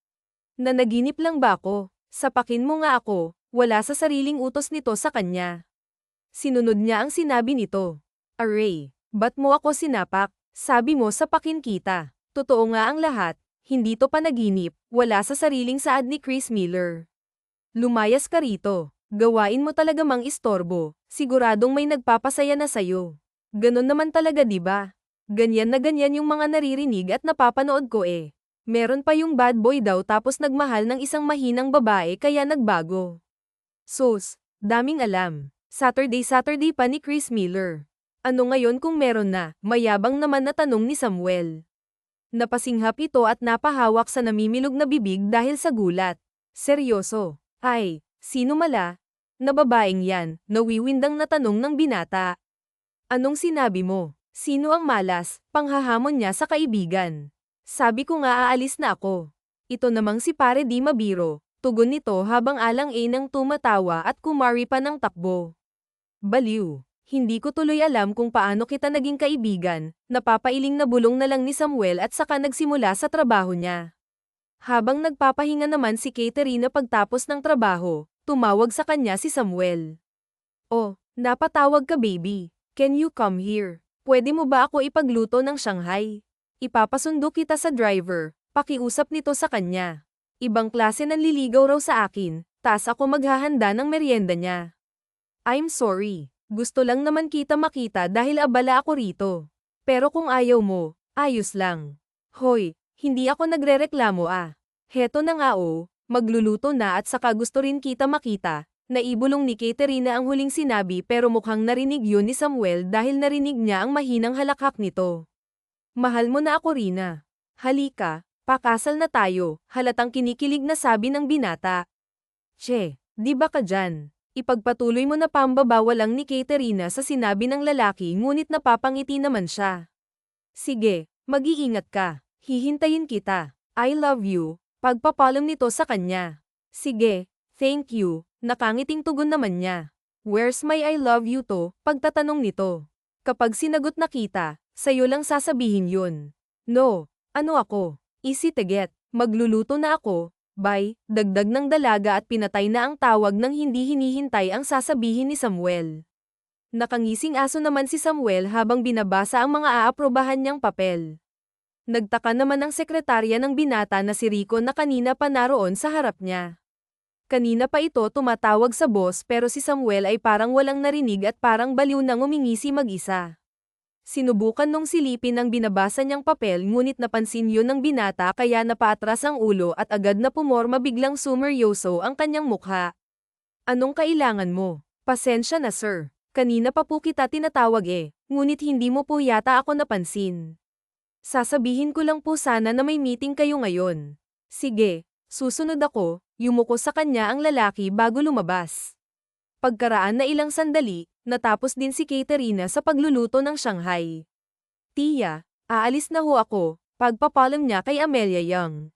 Nanaginip lang ba ako? Sapakin mo nga ako, wala sa sariling utos nito sa kanya. Sinunod niya ang sinabi nito. Aray, ba't mo ako sinapak? Sabi mo sapakin kita. Totoo nga ang lahat, hindi to panaginip, wala sa sariling saad ni Chris Miller. Lumayas ka rito. Gawain mo talaga mang istorbo, siguradong may nagpapasaya na sayo. Ganon naman talaga diba? Ganyan na ganyan yung mga naririnig at napapanood ko eh. Meron pa yung bad boy daw tapos nagmahal ng isang mahinang babae kaya nagbago. Sus, daming alam. Saturday pa ni Chris Miller. Ano ngayon kung meron na? Mayabang naman na tanong ni Samuel. Napasinghap ito at napahawak sa namimilog na bibig dahil sa gulat. Seryoso. Ay, sino mala? Na babaeng yan, nawiwindang na tanong ng binata. Anong sinabi mo? Sino ang malas? Panghahamon niya sa kaibigan. Sabi ko nga aalis na ako. Ito namang si pare di mabiro, tugon nito habang alang-ainang tumatawa at kumari pa ng takbo. Baliw. Hindi ko tuloy alam kung paano kita naging kaibigan, napapailing na bulong na lang ni Samuel at saka nagsimula sa trabaho niya. Habang nagpapahinga naman si Katerina pagtapos ng trabaho, tumawag sa kanya si Samuel. Oh, napatawag ka baby. Can you come here? Pwede mo ba ako ipagluto ng Shanghai? Ipapasundo kita sa driver, pakiusap nito sa kanya. Ibang klase ng liligaw raw sa akin, tas ako maghahanda ng merienda niya. I'm sorry, gusto lang naman kita makita dahil abala ako rito. Pero kung ayaw mo, ayos lang. Hoy, hindi ako nagrereklamo ah. Heto na nga oh, magluluto na at saka gusto rin kita makita. Naibulong ni Katerina ang huling sinabi pero mukhang narinig yun ni Samuel dahil narinig niya ang mahinang halakhak nito. Mahal mo na ako Rina. Halika, pakasal na tayo, halatang kinikilig na sabi ng binata. Che, di ba ka dyan? Ipagpatuloy mo na pambabawalang ni Katerina sa sinabi ng lalaki ngunit napapangiti naman siya. Sige, mag-iingat ka. Hihintayin kita. I love you. Pagpapalam nito sa kanya. Sige, thank you. Nakangiting tugon naman niya. Where's my I love you to? Pagtatanong nito. Kapag sinagot na kita, sa'yo lang sasabihin yun. No, ano ako? Easy to get. Magluluto na ako. Bye, dagdag ng dalaga at pinatay na ang tawag ng hindi hinihintay ang sasabihin ni Samuel. Nakangising aso naman si Samuel habang binabasa ang mga aaprobahan niyang papel. Nagtaka naman ang sekretarya ng binata na si Rico na kanina pa naroon sa harap niya. Kanina pa ito tumatawag sa boss pero si Samuel ay parang walang narinig at parang baliw nang umingisi mag-isa. Sinubukan nung silipin ang binabasa niyang papel ngunit napansin yun ng binata kaya napaatras ang ulo at agad na pumorma biglang sumeryoso ang kanyang mukha. Anong kailangan mo? Pasensya na sir. Kanina pa po kita tinatawag ngunit hindi mo po yata ako napansin. Sasabihin ko lang po sana na may meeting kayo ngayon. Sige, susunod ako, yumuko sa kanya ang lalaki bago lumabas. Pagkaraan na ilang sandali, natapos din si Katerina sa pagluluto ng Shanghai. Tia, aalis na ho ako, pagpapalam niya kay Amelia Young.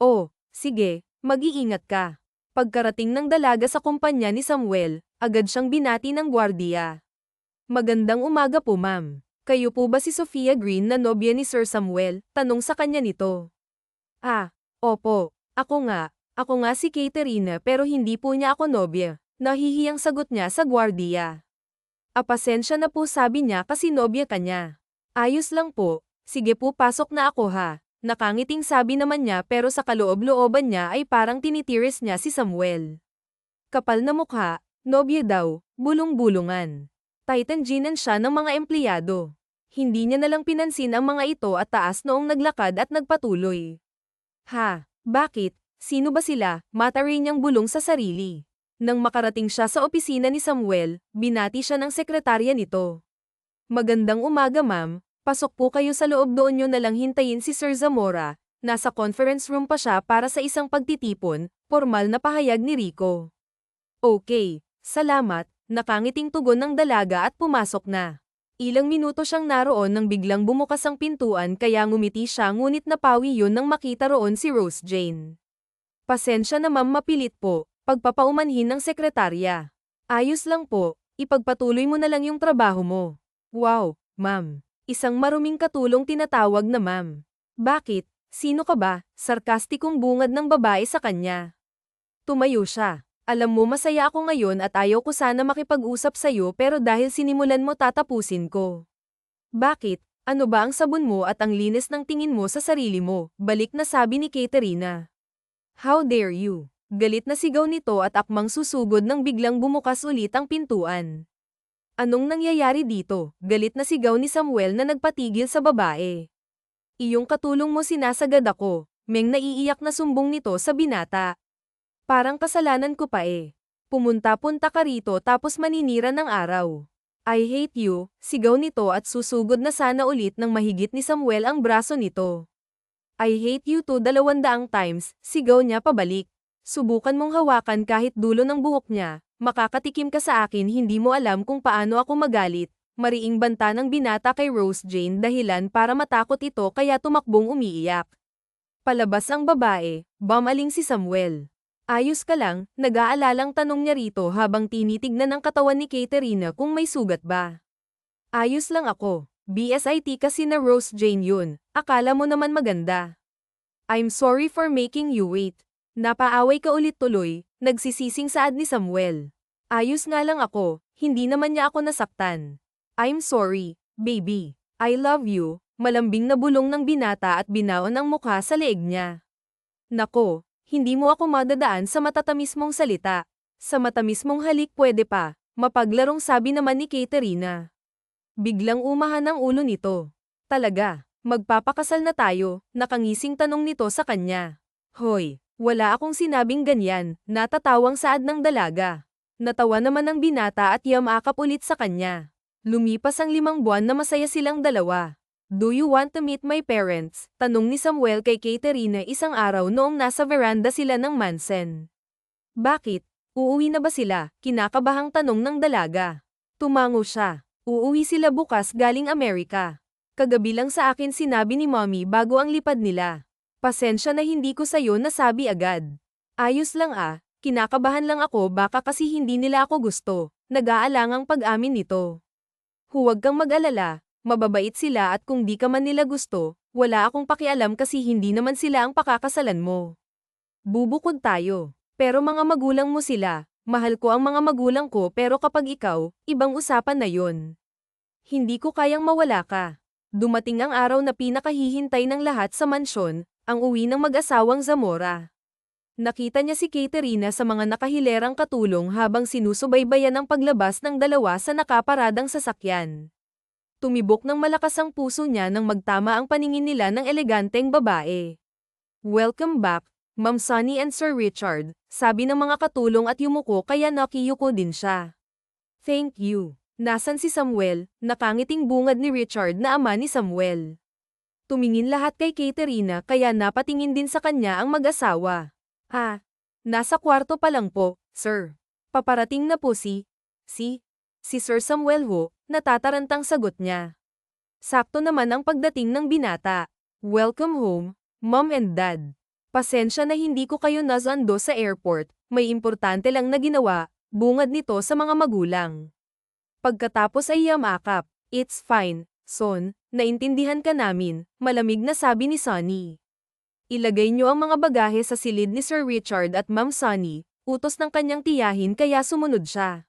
Oh, sige, mag-iingat ka. Pagkarating ng dalaga sa kumpanya ni Samuel, agad siyang binati ng gwardiya. Magandang umaga po ma'am. Kayo po ba si Sophia Green na nobya ni Sir Samuel? Tanong sa kanya nito. Ah, opo, ako nga si Katerina pero hindi po niya ako nobya. Nahihiyang sagot niya sa gwardiya. Pasensya na po sabi niya kasi nobya ka niya. Ayos lang po, sige po pasok na ako ha. Nakangiting sabi naman niya pero sa kaloob-looban niya ay parang tinitiris niya si Samuel. Kapal na mukha, nobya daw, bulong-bulungan. Titan-ginan siya ng mga empleyado. Hindi niya nalang pinansin ang mga ito at taas noong naglakad at nagpatuloy. Ha, bakit? Sino ba sila? Mata rin niyang bulong sa sarili. Nang makarating siya sa opisina ni Samuel, binati siya ng sekretarya nito. Magandang umaga ma'am, pasok po kayo sa loob doon niyo nalang hintayin si Sir Zamora. Nasa conference room pa siya para sa isang pagtitipon, formal na pahayag ni Rico. Okay, salamat. Nakangiting tugon ng dalaga at pumasok na. Ilang minuto siyang naroon nang biglang bumukas ang pintuan kaya ngumiti siya ngunit napawi yun nang makita roon si Rose Jane. Pasensya na ma'am mapilit po, pagpapaumanhin ng sekretarya. Ayos lang po, ipagpatuloy mo na lang yung trabaho mo. Wow, Ma'am. Isang maruming katulong tinatawag na ma'am. Bakit? Sino ka ba? Sarkastikong bungad ng babae sa kanya. Tumayo siya. Alam mo masaya ako ngayon at ayaw ko sana makipag-usap sa'yo pero dahil sinimulan mo tatapusin ko. Bakit? Ano ba ang sabon mo at ang linis ng tingin mo sa sarili mo? Balik na sabi ni Katerina. How dare you? Galit na sigaw nito at akmang susugod nang biglang bumukas ulit ang pintuan. Anong nangyayari dito? Galit na sigaw ni Samuel na nagpatigil sa babae. Iyong katulong mo sinasagad ako, Meng naiiyak na sumbong nito sa binata. Parang kasalanan ko pa eh. Pumunta-punta ka rito tapos maninira ng araw. I hate you, sigaw nito at susugod na sana ulit ng mahigit ni Samuel ang braso nito. I hate you too 200 times, sigaw niya pabalik. Subukan mong hawakan kahit dulo ng buhok niya, makakatikim ka sa akin hindi mo alam kung paano ako magalit. Mariing banta ng binata kay Rose Jane dahilan para matakot ito kaya tumakbong umiiyak. Palabas ang babae, bumaling si Samuel. Ayos ka lang, nag-aalalang tanong niya rito habang tinitignan ang katawan ni Katerina kung may sugat ba. Ayos lang ako, BSIT kasi na Rose Jane yun, akala mo naman maganda. I'm sorry for making you wait. Napaaway ka ulit tuloy, nagsisising saad ni Samuel. Ayos nga lang ako, hindi naman niya ako nasaktan. I'm sorry, baby. I love you, malambing na bulong ng binata at binaon ang mukha sa leeg niya. Nako, hindi mo ako madadaan sa matatamis mong salita. Sa matamis mong halik pwede pa, mapaglarong sabi naman ni Katerina. Biglang umahan ang ulo nito. Talaga, magpapakasal na tayo, nakangising tanong nito sa kanya. Hoy, wala akong sinabing ganyan, natatawang saad ng dalaga. Natawa naman ang binata at yamakap ulit sa kanya. Lumipas ang 5 buwan na masaya silang dalawa. Do you want to meet my parents? Tanong ni Samuel kay Katerina isang araw noong nasa veranda sila ng Mansen. Bakit? Uuwi na ba sila? Kinakabahang tanong ng dalaga. Tumango siya. Uuwi sila bukas galing Amerika. Kagabi lang sa akin sinabi ni Mommy bago ang lipad nila. Pasensya na hindi ko sayo nasabi agad. Ayos lang kinakabahan lang ako baka kasi hindi nila ako gusto. Nag-aalangang pag-amin nito. Huwag kang mag-alala. Mababait sila at kung di ka man nila gusto, wala akong pakialam kasi hindi naman sila ang pakakasalan mo. Bubukod tayo. Pero mga magulang mo sila, mahal ko ang mga magulang ko pero kapag ikaw, ibang usapan na yon. Hindi ko kayang mawala ka. Dumating ang araw na pinakahihintay ng lahat sa mansyon, ang uwi ng mag-asawang Zamora. Nakita niya si Katerina sa mga nakahilerang katulong habang sinusubaybayan ang paglabas ng dalawa sa nakaparadang sasakyan. Tumibok ng malakas ang puso niya nang magtama ang paningin nila ng eleganteng babae. Welcome back, Ma'am Sunny and Sir Richard, sabi ng mga katulong at yumuko kaya nakiyuko din siya. Thank you. Nasan si Samuel? Nakangiting bungad ni Richard na ama ni Samuel. Tumingin lahat kay Katerina kaya napatingin din sa kanya ang mag-asawa. Nasa kwarto pa lang po, sir. Paparating na po si Sir Samuel ho, natatarantang sagot niya. Sakto naman ang pagdating ng binata. Welcome home, Mom and Dad. Pasensya na hindi ko kayo nasando sa airport, may importante lang na ginawa, bungad nito sa mga magulang. Pagkatapos ay yamakap, it's fine, son, naintindihan ka namin, malamig na sabi ni Sunny. Ilagay niyo ang mga bagahe sa silid ni Sir Richard at Ma'am Sunny, utos ng kanyang tiyahin kaya sumunod siya.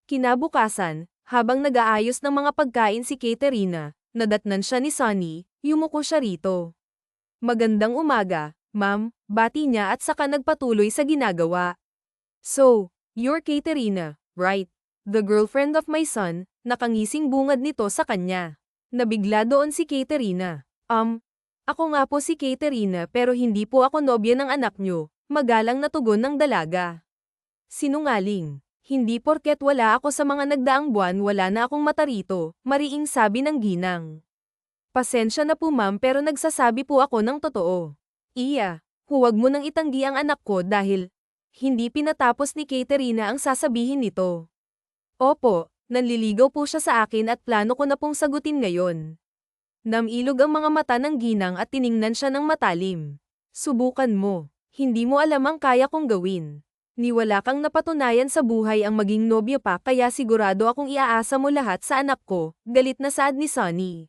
Kinabukasan, habang nag-aayos ng mga pagkain si Katerina, nadatnan siya ni Sunny, yumuko siya rito. Magandang umaga, ma'am, bati niya at saka nagpatuloy sa ginagawa. So, you're Katerina, right? The girlfriend of my son, nakangising bungad nito sa kanya. Nabigla doon si Katerina. Ako nga po si Katerina pero hindi po ako nobya ng anak niyo, magalang na tugon ng dalaga. Sinungaling. Hindi porket wala ako sa mga nagdaang buwan wala na akong mata rito, mariing sabi ng ginang. Pasensya na po ma'am pero nagsasabi po ako ng totoo. Huwag mo nang itanggi ang anak ko dahil hindi pinatapos ni Katerina ang sasabihin nito. Opo, nanliligaw po siya sa akin at plano ko na pong sagutin ngayon. Namilog ang mga mata ng ginang at tiningnan siya ng matalim. Subukan mo, hindi mo alam ang kaya kong gawin. Niwala kang napatunayan sa buhay ang maging nobyo pa kaya sigurado akong iaasa mo lahat sa anak ko, galit na saad ni Sonny.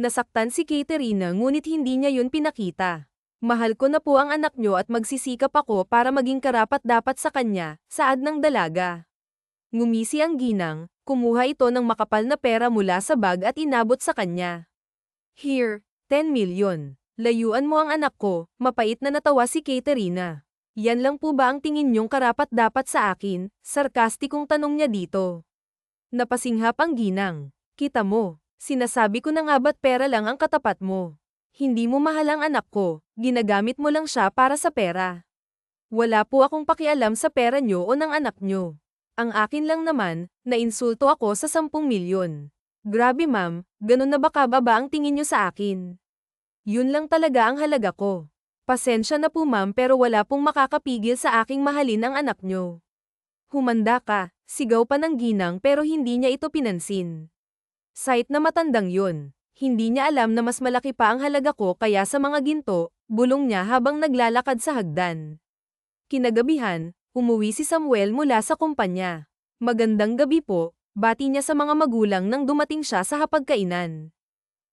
Nasaktan si Katerina ngunit hindi niya yun pinakita. Mahal ko na po ang anak nyo at magsisikap ako para maging karapat-dapat sa kanya, saad ng dalaga. Ngumisi ang ginang, kumuha ito ng makapal na pera mula sa bag at inabot sa kanya. Here, 10 million. Layuan mo ang anak ko, mapait na natawa si Katerina. Yan lang po ba ang tingin niyong karapat-dapat sa akin? Sarkastikong tanong niya dito. Napasinghap ang ginang. Kita mo, sinasabi ko na nga ba't pera lang ang katapat mo? Hindi mo mahal ang anak ko, ginagamit mo lang siya para sa pera. Wala po akong pakialam sa pera niyo o ng anak niyo. Ang akin lang naman, nainsulto ako sa 10 milyon. Grabe ma'am, ganun na ba kababa ang tingin niyo sa akin? Yun lang talaga ang halaga ko. Pasensya na po ma'am pero wala pong makakapigil sa aking mahalin ang anak niyo. Humanda ka, sigaw pa ng ginang pero hindi niya ito pinansin. Sight na matandang yun. Hindi niya alam na mas malaki pa ang halaga ko kaya sa mga ginto, bulong niya habang naglalakad sa hagdan. Kinagabihan, umuwi si Samuel mula sa kumpanya. Magandang gabi po, bati niya sa mga magulang nang dumating siya sa hapagkainan.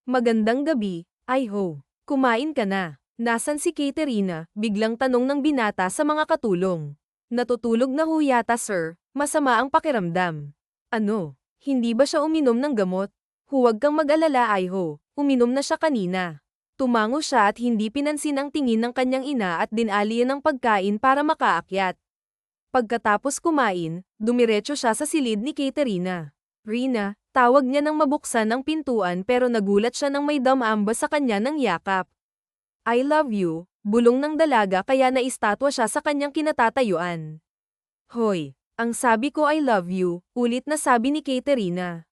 Magandang gabi, Iho. Kumain ka na. Nasan si Katerina? Biglang tanong ng binata sa mga katulong. Natutulog na ho yata sir, masama ang pakiramdam. Ano? Hindi ba siya uminom ng gamot? Huwag kang mag-alala Iho, uminom na siya kanina. Tumango siya at hindi pinansin ang tingin ng kanyang ina at dinalian ng pagkain para makaakyat. Pagkatapos kumain, dumiretso siya sa silid ni Katerina. Rina, tawag niya nang mabuksan ang pintuan pero nagulat siya nang may damamba sa kanya ng yakap. I love you, bulong ng dalaga kaya naistatwa siya sa kanyang kinatatayuan. Hoy, ang sabi ko I love you, ulit na sabi ni Katerina.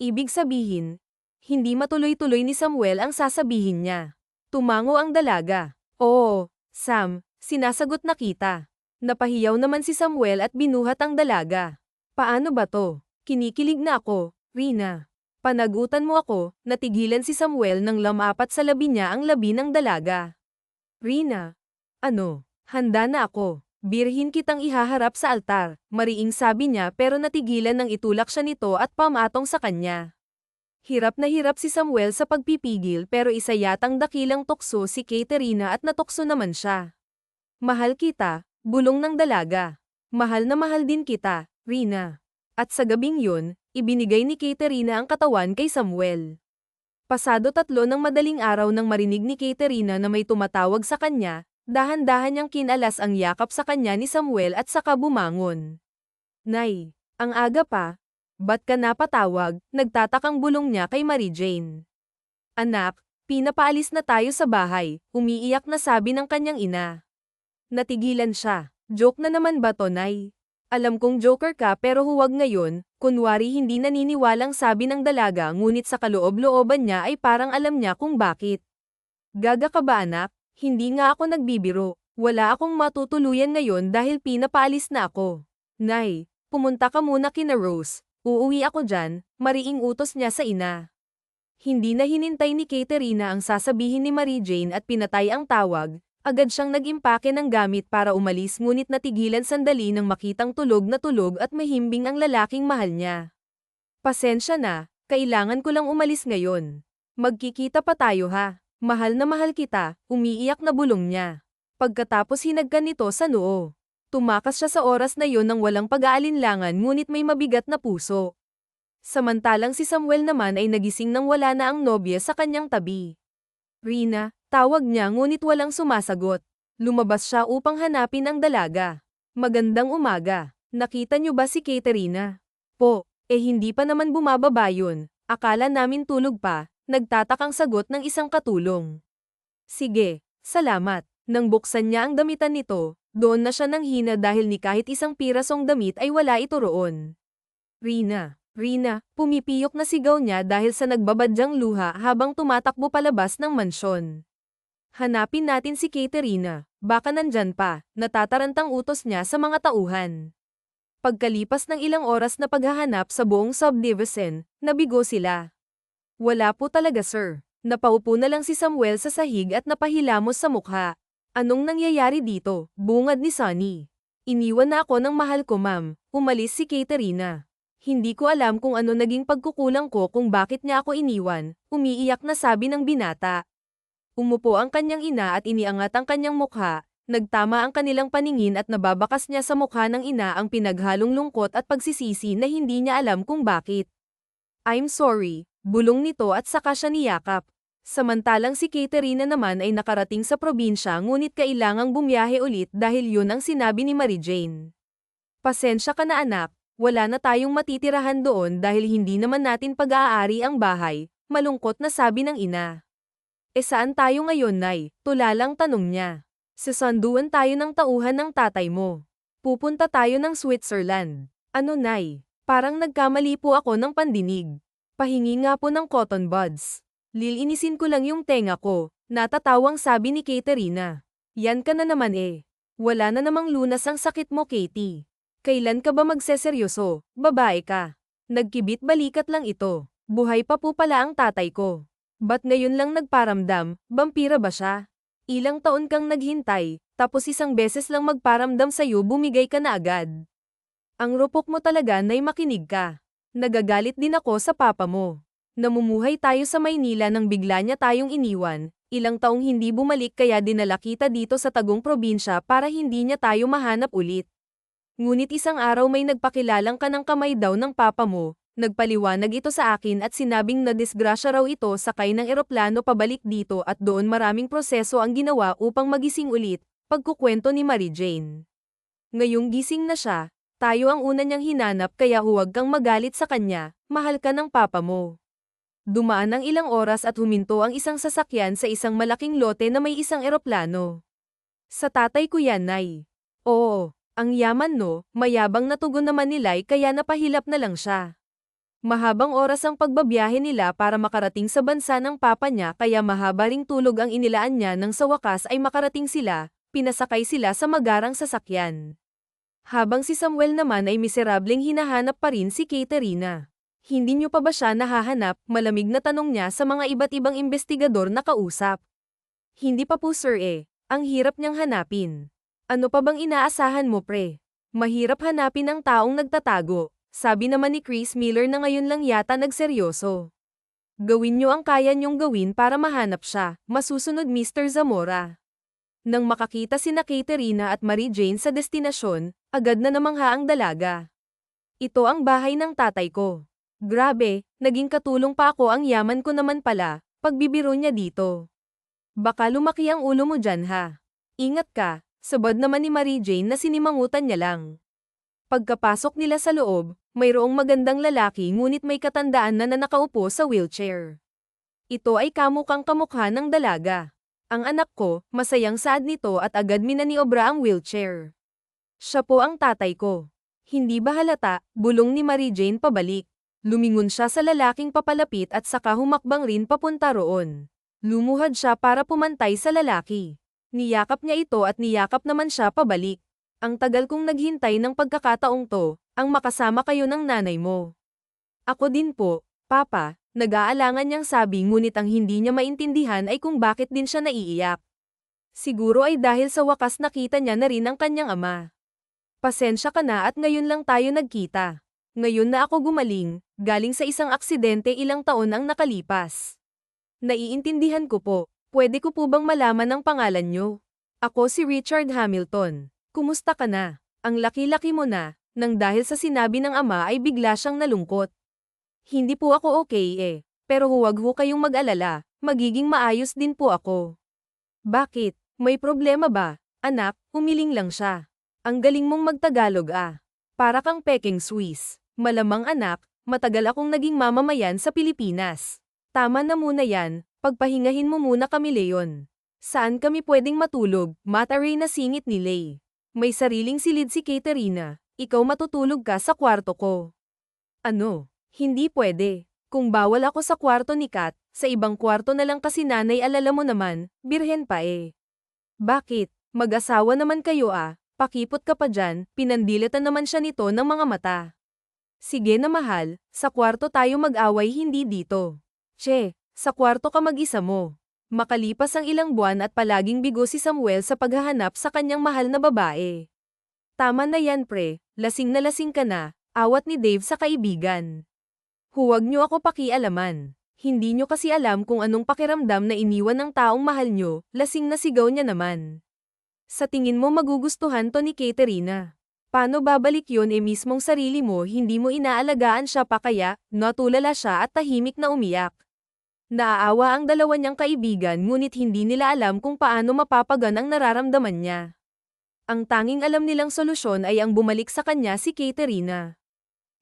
Ibig sabihin, hindi matuloy-tuloy ni Samuel ang sasabihin niya. Tumango ang dalaga. Oo, Sam, sinasagot na kita. Napahiyaw naman si Samuel at binuhat ang dalaga. Paano ba to? Kinikilig na ako, Rina. Panagutan mo ako, natigilan si Samuel nang lamapat sa labi niya ang labi ng dalaga. Rina. Ano? Handa na ako. Birhin kitang ihaharap sa altar, mariing sabi niya pero natigilan nang itulak siya nito at pamatong sa kanya. Hirap na hirap si Samuel sa pagpipigil pero isa yatang dakilang tukso si Katerina at natukso naman siya. Mahal kita, bulong ng dalaga. Mahal na mahal din kita, Rina. At sa gabing yun, ibinigay ni Katerina ang katawan kay Samuel. Pasado 3 ng madaling araw nang marinig ni Katerina na may tumatawag sa kanya, dahan-dahan niyang kinalas ang yakap sa kanya ni Samuel at saka bumangon. Nay, ang aga pa, ba't ka napatawag? Nagtatakang bulong niya kay Mary Jane. Anak, pinapaalis na tayo sa bahay, umiiyak na sabi ng kanyang ina. Natigilan siya. Joke na naman ba to, Nay? Alam kong joker ka pero huwag ngayon, kunwari hindi naniniwalang sabi ng dalaga ngunit sa kaloob-looban niya ay parang alam niya kung bakit. Gaga ka ba anak? Hindi nga ako nagbibiro, wala akong matutuluyan ngayon dahil pinapaalis na ako. Nay, pumunta ka muna kina Rose, uuwi ako dyan, mariing utos niya sa ina. Hindi na hinintay ni Katerina ang sasabihin ni Mary Jane at pinatay ang tawag. Agad siyang nag-impake ng gamit para umalis ngunit natigilan sandali nang makitang tulog at mahimbing ang lalaking mahal niya. Pasensya na, kailangan ko lang umalis ngayon. Magkikita pa tayo ha. Mahal na mahal kita, umiiyak na bulong niya. Pagkatapos hinagkan nito sa noo. Tumakas siya sa oras na yon nang walang pag-aalinlangan ngunit may mabigat na puso. Samantalang si Samuel naman ay nagising nang wala na ang nobya sa kanyang tabi. Rina, tawag niya ngunit walang sumasagot. Lumabas siya upang hanapin ang dalaga. Magandang umaga. Nakita niyo ba si Katerina? Po, hindi pa naman bumababa yun. Akala namin tulog pa, nagtatakang sagot ng isang katulong. Sige, salamat. Nang buksan niya ang damitan nito, doon na siya nang hina dahil ni kahit isang pirasong damit ay wala ito roon. Rina, pumipiyok na sigaw niya dahil sa nagbabadyang luha habang tumatakbo palabas ng mansyon. Hanapin natin si Katerina, baka nandyan pa, natatarantang utos niya sa mga tauhan. Pagkalipas ng ilang oras na paghahanap sa buong subdivision, nabigo sila. Wala po talaga sir. Napaupo na lang si Samuel sa sahig at napahilamos sa mukha. Anong nangyayari dito? Bungad ni Sonny. Iniwan na ako ng mahal ko, ma'am. Umalis si Katerina. Hindi ko alam kung ano naging pagkukulang ko kung bakit niya ako iniwan, umiiyak na sabi ng binata. Umupo ang kanyang ina at iniangat ang kanyang mukha, nagtama ang kanilang paningin at nababakas niya sa mukha ng ina ang pinaghalong lungkot at pagsisisi na hindi niya alam kung bakit. I'm sorry, bulong nito at saka siya niyakap. Samantalang si Katerina naman ay nakarating sa probinsya ngunit kailangang bumiyahe ulit dahil yun ang sinabi ni Mary Jane. Pasensya ka na anak, wala na tayong matitirahan doon dahil hindi naman natin pag-aari ang bahay, malungkot na sabi ng ina. E saan tayo ngayon, Nay? Tulalang tanong niya. Sasanduan tayo ng tauhan ng tatay mo. Pupunta tayo ng Switzerland. Ano, Nay? Parang nagkamali po ako ng pandinig. Pahingi nga po ng cotton buds. Lilinisin ko lang yung tenga ko, natatawang sabi ni Katerina. Yan ka na naman eh. Wala na namang lunas ang sakit mo, Katie. Kailan ka ba magseseryoso? Babae ka. Nagkibit balikat lang ito. Buhay pa po pala ang tatay ko. Ba't ngayon lang nagparamdam? Vampira ba siya? Ilang taon kang naghintay, tapos isang beses lang magparamdam sa'yo bumigay ka na agad. Ang rupok mo talaga na'y makinig ka. Nagagalit din ako sa papa mo. Namumuhay tayo sa Maynila nang bigla niya tayong iniwan, ilang taong hindi bumalik kaya dinala kita dito sa Tagum probinsya para hindi niya tayo mahanap ulit. Ngunit isang araw may nagpakilalang ka ng kamay daw ng papa mo, nagpaliwanag ito sa akin at sinabing na disgrasya raw ito sakay ng eroplano pabalik dito at doon maraming proseso ang ginawa upang magising ulit, pagkukwento ni Mary Jane. Ngayong gising na siya, tayo ang una niyang hinanap kaya huwag kang magalit sa kanya, mahal ka ng papa mo. Dumaan ang ilang oras at huminto ang isang sasakyan sa isang malaking lote na may isang eroplano. Sa tatay ko yan, Nay. Oo, ang yaman no, mayabang na tugon naman ni Lai kaya napahilap na lang siya. Mahabang oras ang pagbabiyahe nila para makarating sa bansa ng papa niya kaya mahaba ring tulog ang inilaan niya nang sa wakas ay makarating sila, pinasakay sila sa magarang sasakyan. Habang si Samuel naman ay miserableng hinahanap pa rin si Katerina. Hindi niyo pa ba siya nahahanap? Malamig na tanong niya sa mga iba't ibang investigador na kausap. Hindi pa po sir eh, ang hirap niyang hanapin. Ano pa bang inaasahan mo pre? Mahirap hanapin ang taong nagtatago, sabi naman ni Chris Miller na ngayon lang yata nagseryoso. Gawin niyo ang kaya niyong gawin para mahanap siya, masusunod Mr. Zamora. Nang makakita sina Katerina at Mary Jane sa destinasyon, agad na namangha ang dalaga. Ito ang bahay ng tatay ko. Grabe, naging katulong pa ako ang yaman ko naman pala, pagbibiro niya dito. Baka lumaki ang ulo mo dyan ha. Ingat ka, sabad naman ni Mary Jane na sinimangutan niya lang. Pagkapasok nila sa loob, mayroong magandang lalaki ngunit may katandaan na nakaupo sa wheelchair. Ito ay kamukang kamukha ng dalaga. Ang anak ko, masayang saad nito at agad minaniobra ang wheelchair. Siya po ang tatay ko. Hindi ba halata, bulong ni Mary Jane pabalik. Lumingon siya sa lalaking papalapit at saka humakbang rin papunta roon. Lumuhad siya para pumantay sa lalaki. Niyakap niya ito at niyakap naman siya pabalik. Ang tagal kong naghintay ng pagkakataong to, ang makasama kayo ng nanay mo. Ako din po, Papa, nag-aalangan niyang sabi ngunit ang hindi niya maintindihan ay kung bakit din siya naiiyak. Siguro ay dahil sa wakas nakita niya na rin ang kanyang ama. Pasensya ka na at ngayon lang tayo nagkita. Ngayon na ako gumaling, galing sa isang aksidente ilang taon ang nakalipas. Naiintindihan ko po, pwede ko po bang malaman ang pangalan niyo? Ako si Richard Hamilton. Kumusta ka na? Ang laki-laki mo na, nang dahil sa sinabi ng ama ay bigla siyang nalungkot. Hindi po ako okay eh, pero huwag ho kayong mag-alala, magiging maayos din po ako. Bakit? May problema ba? Anak, umiling lang siya. Ang galing mong magtagalog ah. Para kang peking Swiss. Malamang anak, matagal akong naging mamamayan sa Pilipinas. Tama na muna yan, pagpahingahin mo muna kami Leon. Saan kami pwedeng matulog? Mataray na singit ni Lay. May sariling silid si Katerina, ikaw matutulog ka sa kwarto ko. Ano? Hindi pwede. Kung bawal ako sa kwarto ni Kat, sa ibang kwarto na lang kasi nanay alala mo naman, birhen pa eh. Bakit? Mag-asawa naman kayo ah, pakipot ka pa dyan, pinandilatan naman siya nito ng mga mata. Sige na mahal, sa kwarto tayo mag-away hindi dito. Che, sa kwarto ka mag-isa mo. Makalipas ang ilang buwan at palaging bigo si Samuel sa paghahanap sa kanyang mahal na babae. Tama na yan pre, lasing na lasing ka na, awat ni Dave sa kaibigan. Huwag niyo ako pakialaman. Hindi niyo kasi alam kung anong pakiramdam na iniwan ng taong mahal niyo, lasing na sigaw niya naman. Sa tingin mo magugustuhan to ni Katerina? Paano babalik yun mismong sarili mo hindi mo inaalagaan siya pa kaya, natulala siya at tahimik na umiyak. Naaawa ang dalawa niyang kaibigan ngunit hindi nila alam kung paano mapapagan ang nararamdaman niya. Ang tanging alam nilang solusyon ay ang bumalik sa kanya si Katerina.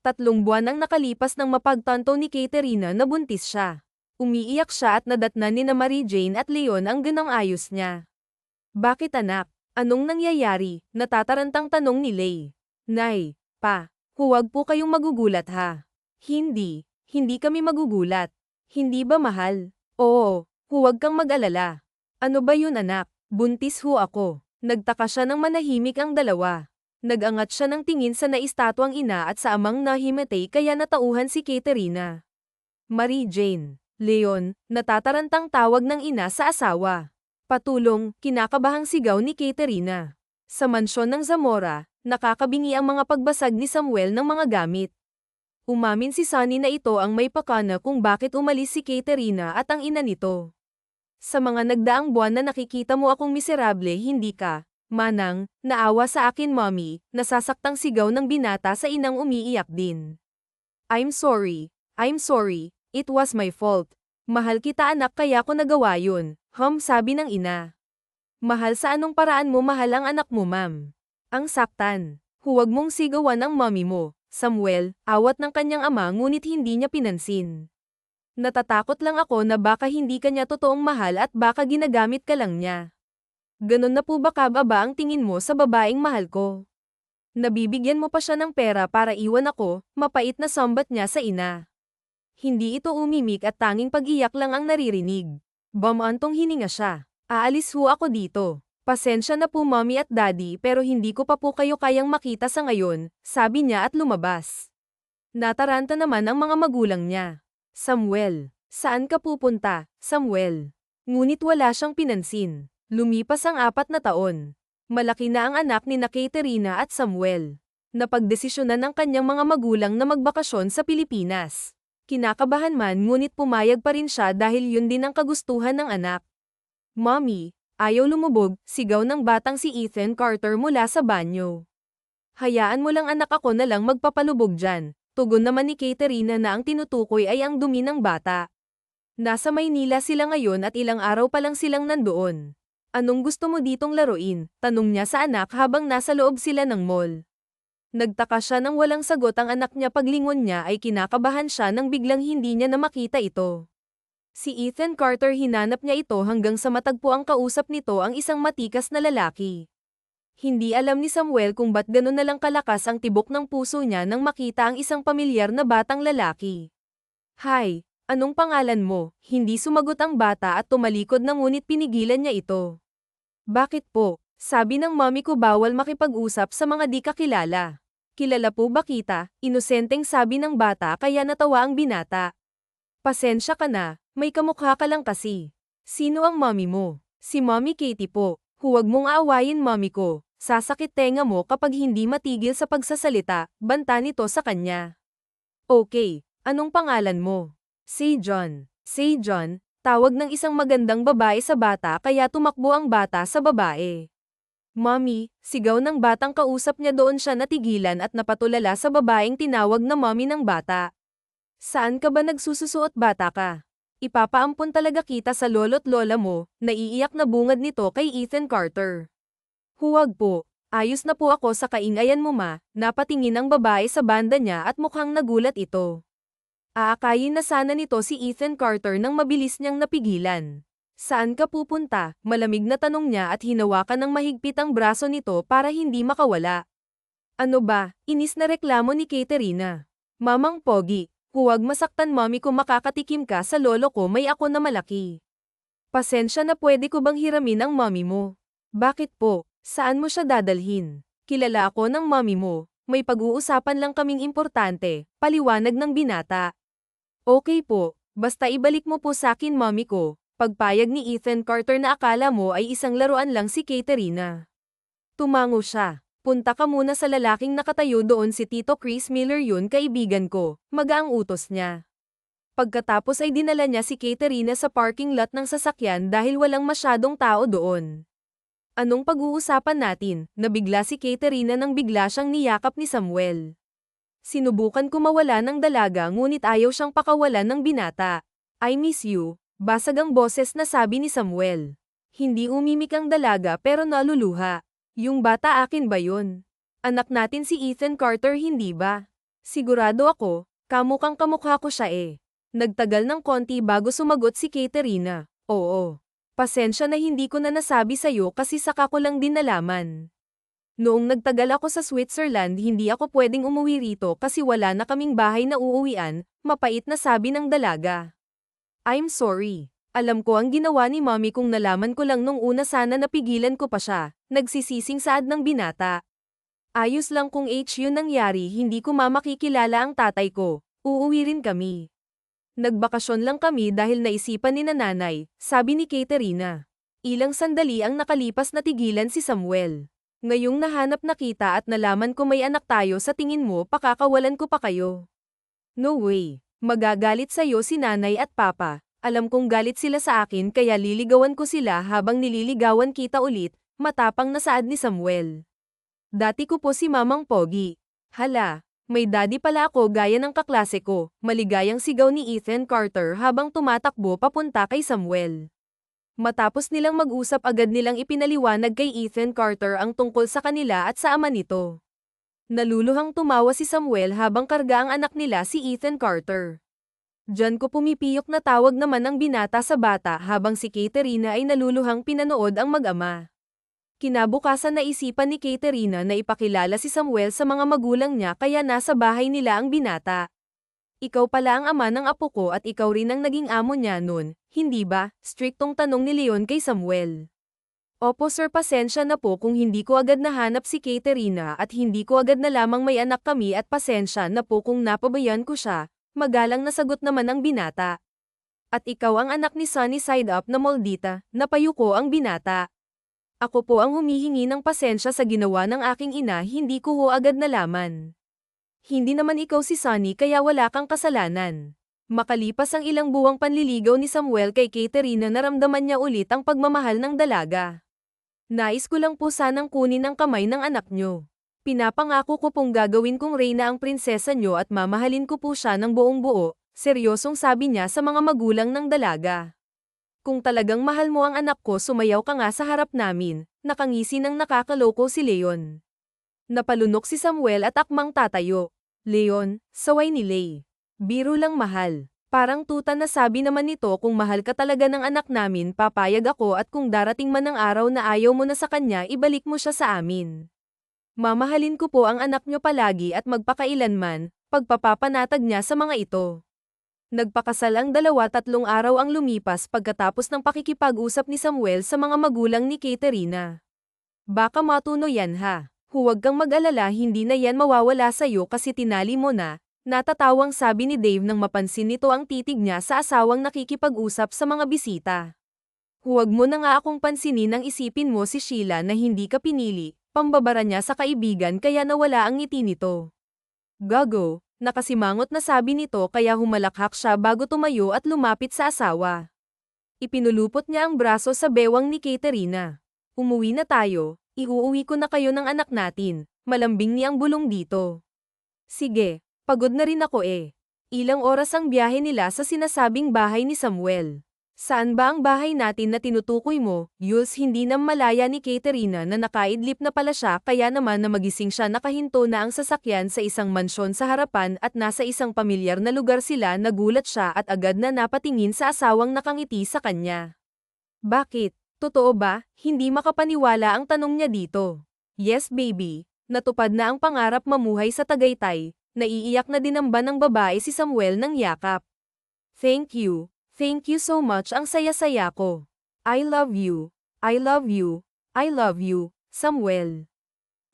3 buwan ang nakalipas nang mapagtanto ni Katerina na buntis siya. Umiiyak siya at nadatnan ni na Mary Jane at Leon ang ganang ayos niya. Bakit anak? Anong nangyayari? Natatarantang tanong ni Lay. Nay, pa, huwag po kayong magugulat ha. Hindi kami magugulat. Hindi ba mahal? Oo, huwag kang mag-alala. Ano ba yun anak? Buntis ho ako. Nagtaka siya nang manahimik ang dalawa. Nagangat siya ng tingin sa naistatwang ina at sa amang nahimatay kaya natauhan si Katerina. Mary Jane, Leon, natatarantang tawag ng ina sa asawa. Patulong, kinakabahang sigaw ni Katerina. Sa mansyon ng Zamora, nakakabingi ang mga pagbasag ni Samuel ng mga gamit. Umamin si Sunny na ito ang may pakana kung bakit umalis si Katerina at ang ina nito. Sa mga nagdaang buwan na nakikita mo akong miserable hindi ka, Manang, naawa sa akin mommy, nasasaktang sigaw ng binata sa inang umiiyak din. I'm sorry, it was my fault. Mahal kita anak kaya ko nagawa yun, sabi ng ina. Mahal sa anong paraan mo mahal ang anak mo ma'am? Ang saktan. Huwag mong sigawan ang mommy mo, Samuel, awat ng kanyang ama ngunit hindi niya pinansin. Natatakot lang ako na baka hindi ka niya totoong mahal at baka ginagamit ka lang niya. Ganon na po ba kababa ang tingin mo sa babaeng mahal ko? Nabibigyan mo pa siya ng pera para iwan ako, mapait na sambat niya sa ina. Hindi ito umimik at tanging pag-iyak lang ang naririnig. Bamantong hininga siya. Aalis ho ako dito. Pasensya na po mommy at daddy pero hindi ko pa po kayo kayang makita sa ngayon, sabi niya at lumabas. Nataranta naman ang mga magulang niya. Samuel, saan ka pupunta, Samuel? Ngunit wala siyang pinansin. Lumipas ang 4 na taon. Malaki na ang anak ni na Katerina at Samuel. Napagdesisyonan ng kanyang mga magulang na magbakasyon sa Pilipinas. Kinakabahan man ngunit pumayag pa rin siya dahil yun din ang kagustuhan ng anak. Mommy, ayaw lumubog, sigaw ng batang si Ethan Carter mula sa banyo. Hayaan mo lang anak ako na lang magpapalubog dyan. Tugon naman ni Katerina na ang tinutukoy ay ang dumi ng bata. Nasa Maynila sila ngayon at ilang araw pa lang silang nandoon. Anong gusto mo ditong laruin? Tanong niya sa anak habang nasa loob sila ng mall. Nagtaka siya nang walang sagot ang anak niya paglingon niya ay kinakabahan siya nang biglang hindi niya na makita ito. Si Ethan Carter hinanap niya ito hanggang sa matagpo ang kausap nito ang isang matikas na lalaki. Hindi alam ni Samuel kung ba't gano'n na lang kalakas ang tibok ng puso niya nang makita ang isang pamilyar na batang lalaki. Hi, anong pangalan mo? Hindi sumagot ang bata at tumalikod na ngunit pinigilan niya ito. Bakit po? Sabi ng mommy ko bawal makipag-usap sa mga di kakilala. Kilala po ba kita? Inosenteng sabi ng bata kaya natawa ang binata. Pasensya ka na, may kamukha ka lang kasi. Sino ang mommy mo? Si Mommy Katie po. Huwag mong aawayin mommy ko. Sasakit tenga mo kapag hindi matigil sa pagsasalita, banta nito sa kanya. Okay, anong pangalan mo? Say John. Say John, tawag ng isang magandang babae sa bata kaya tumakbo ang bata sa babae. Mommy, sigaw ng batang kausap niya doon siya natigilan at napatulala sa babaeng tinawag na mommy ng bata. Saan ka ba nagsususuot bata ka? Ipapaampun talaga kita sa lolo't lola mo, naiiyak na bungad nito kay Ethan Carter. Huwag po, ayos na po ako sa kaingayan mo ma, napatingin ang babae sa banda niya at mukhang nagulat ito. Aakayin na sana nito si Ethan Carter nang mabilis niyang napigilan. Saan ka pupunta? Malamig na tanong niya at hinawakan ng mahigpit ang braso nito para hindi makawala. Ano ba? Inis na reklamo ni Katerina. Mamang Pogi, huwag masaktan mommy kung makakatikim ka sa lolo ko may ako na malaki. Pasensya na pwede ko bang hiramin ang mommy mo? Bakit po? Saan mo siya dadalhin? Kilala ako ng mommy mo, may pag-uusapan lang kaming importante, paliwanag ng binata. Okay po, basta ibalik mo po sa akin mommy ko. Pagpayag ni Ethan Carter na akala mo ay isang laruan lang si Katerina. Tumango siya. Punta ka muna sa lalaking nakatayo doon, si Tito Chris Miller yun, kaibigan ko, magaang utos niya. Pagkatapos ay dinala niya si Katerina sa parking lot ng sasakyan dahil walang masyadong tao doon. Anong pag-uusapan natin? Nabigla si Katerina nang bigla siyang niyakap ni Samuel. Sinubukan ko mawala ng dalaga ngunit ayaw siyang pakawalan ng binata. I miss you, basag ang boses na sabi ni Samuel. Hindi umimik ang dalaga pero naluluha. Yung bata akin ba yun? Anak natin si Ethan Carter, hindi ba? Sigurado ako, kamukhang kamukha ko siya eh. Nagtagal ng konti bago sumagot si Katerina. Oo. Pasensya na hindi ko na nasabi sa'yo kasi saka ko lang din nalaman. Noong nagtagal ako sa Switzerland hindi ako pwedeng umuwi rito kasi wala na kaming bahay na uuwian, mapait na sabi ng dalaga. I'm sorry. Alam ko ang ginawa ni mommy, kung nalaman ko lang nung una sana napigilan ko pa siya, nagsisising saad ng binata. Ayos lang kung yun nangyari, hindi ko mamakikilala ang tatay ko, uuwi rin kami. Nagbakasyon lang kami dahil naisipan ni nanay, sabi ni Katerina. Ilang sandali ang nakalipas na tigilan si Samuel. Ngayong nahanap na kita at nalaman ko may anak tayo, sa tingin mo pakakawalan ko pa kayo? No way. Magagalit sa'yo si nanay at papa. Alam kong galit sila sa akin kaya liligawan ko sila habang nililigawan kita ulit, matapang na saad ni Samuel. Dati ko po si Mamang Pogi. Hala. May daddy pala ako gaya ng kaklase ko, maligayang sigaw ni Ethan Carter habang tumatakbo papunta kay Samuel. Matapos nilang mag-usap agad nilang ipinaliwanag kay Ethan Carter ang tungkol sa kanila at sa ama nito. Naluluhang tumawa si Samuel habang karga ang anak nila si Ethan Carter. Diyan ko pumipiyok na tawag naman ang binata sa bata habang si Katerina ay naluluhang pinanood ang mag-ama. Kinabukasan naisipan ni Katerina na ipakilala si Samuel sa mga magulang niya kaya nasa bahay nila ang binata. Ikaw pala ang ama ng apo ko at ikaw rin ang naging amo niya nun, hindi ba? Striktong tanong ni Leon kay Samuel. Opo sir, pasensya na po kung hindi ko agad nahanap si Katerina at hindi ko agad nalamang may anak kami at pasensya na po kung napabayan ko siya, magalang nasagot naman ang binata. At ikaw ang anak ni Sunny Side Up na Moldita, napayuko ang binata. Ako po ang humihingi ng pasensya sa ginawa ng aking ina, hindi ko ho agad nalaman. Hindi naman ikaw si Sunny kaya wala kang kasalanan. Makalipas ang ilang buwang panliligaw ni Samuel kay Katerina, naramdaman niya ulit ang pagmamahal ng dalaga. Nais ko lang po sanang kunin ang kamay ng anak nyo. Pinapangako ko pong gagawin kong reyna ang prinsesa nyo at mamahalin ko po siya ng buong buo, seryosong sabi niya sa mga magulang ng dalaga. Kung talagang mahal mo ang anak ko, sumayaw ka nga sa harap namin, nakangisi ng nakakaloko si Leon. Napalunok si Samuel at akmang tatayo. Leon, saway ni Lay. Biro lang mahal. Parang tuta na sabi naman nito, kung mahal ka talaga ng anak namin papayag ako at kung darating man ang araw na ayaw mo na sa kanya ibalik mo siya sa amin. Mamahalin ko po ang anak nyo palagi at magpakailanman, pagpapapanatag niya sa mga ito. Nagpakasal ang dalawa, 3 araw ang lumipas pagkatapos ng pakikipag-usap ni Samuel sa mga magulang ni Katerina. Baka matuno yan ha. Huwag kang mag-alala, hindi na yan mawawala sa'yo kasi tinali mo na, natatawang sabi ni Dave nang mapansin nito ang titig niya sa asawang nakikipag-usap sa mga bisita. Huwag mo na nga akong pansinin, ang isipin mo si Sheila na hindi ka pinili, pambabara niya sa kaibigan kaya nawala ang ngiti nito. Gago. Nakasimangot na sabi nito kaya humalakhak siya bago tumayo at lumapit sa asawa. Ipinulupot niya ang braso sa bewang ni Katerina. Umuwi na tayo, iuuwi ko na kayo ng anak natin, malambing niyang bulong dito. Sige, pagod na rin ako eh. Ilang oras ang biyahe nila sa sinasabing bahay ni Samuel. Saan ba ang bahay natin na tinutukoy mo? Yules, hindi na malaya ni Katerina na nakaidlip na pala siya kaya naman na magising siya, nakahinto na ang sasakyan sa isang mansyon sa harapan at nasa isang pamilyar na lugar sila. Nagulat siya at agad na napatingin sa asawang nakangiti sa kanya. Bakit? Totoo ba? Hindi makapaniwala ang tanong niya dito. Yes baby, natupad na ang pangarap mamuhay sa Tagaytay. Naiiyak na dinamba ng babae si Samuel ng yakap. Thank you. Thank you so much, ang saya-saya ko. I love you. I love you. I love you, Samuel.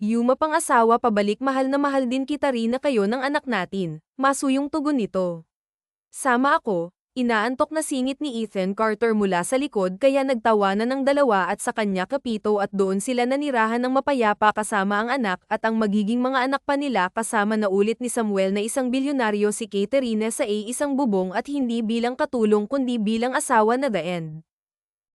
Yuma pang asawa, pabalik, mahal na mahal din kita rin na kayo ng anak natin, masuyong tugon nito. Sama ako, Inaantok na singit ni Ethan Carter mula sa likod kaya nagtawanan ng dalawa at sa kanya kapito at doon sila nanirahan ng mapayapa kasama ang anak at ang magiging mga anak pa nila kasama na ulit ni Samuel na isang bilyonaryo si Catherine sa isang bubong at hindi bilang katulong kundi bilang asawa na the end.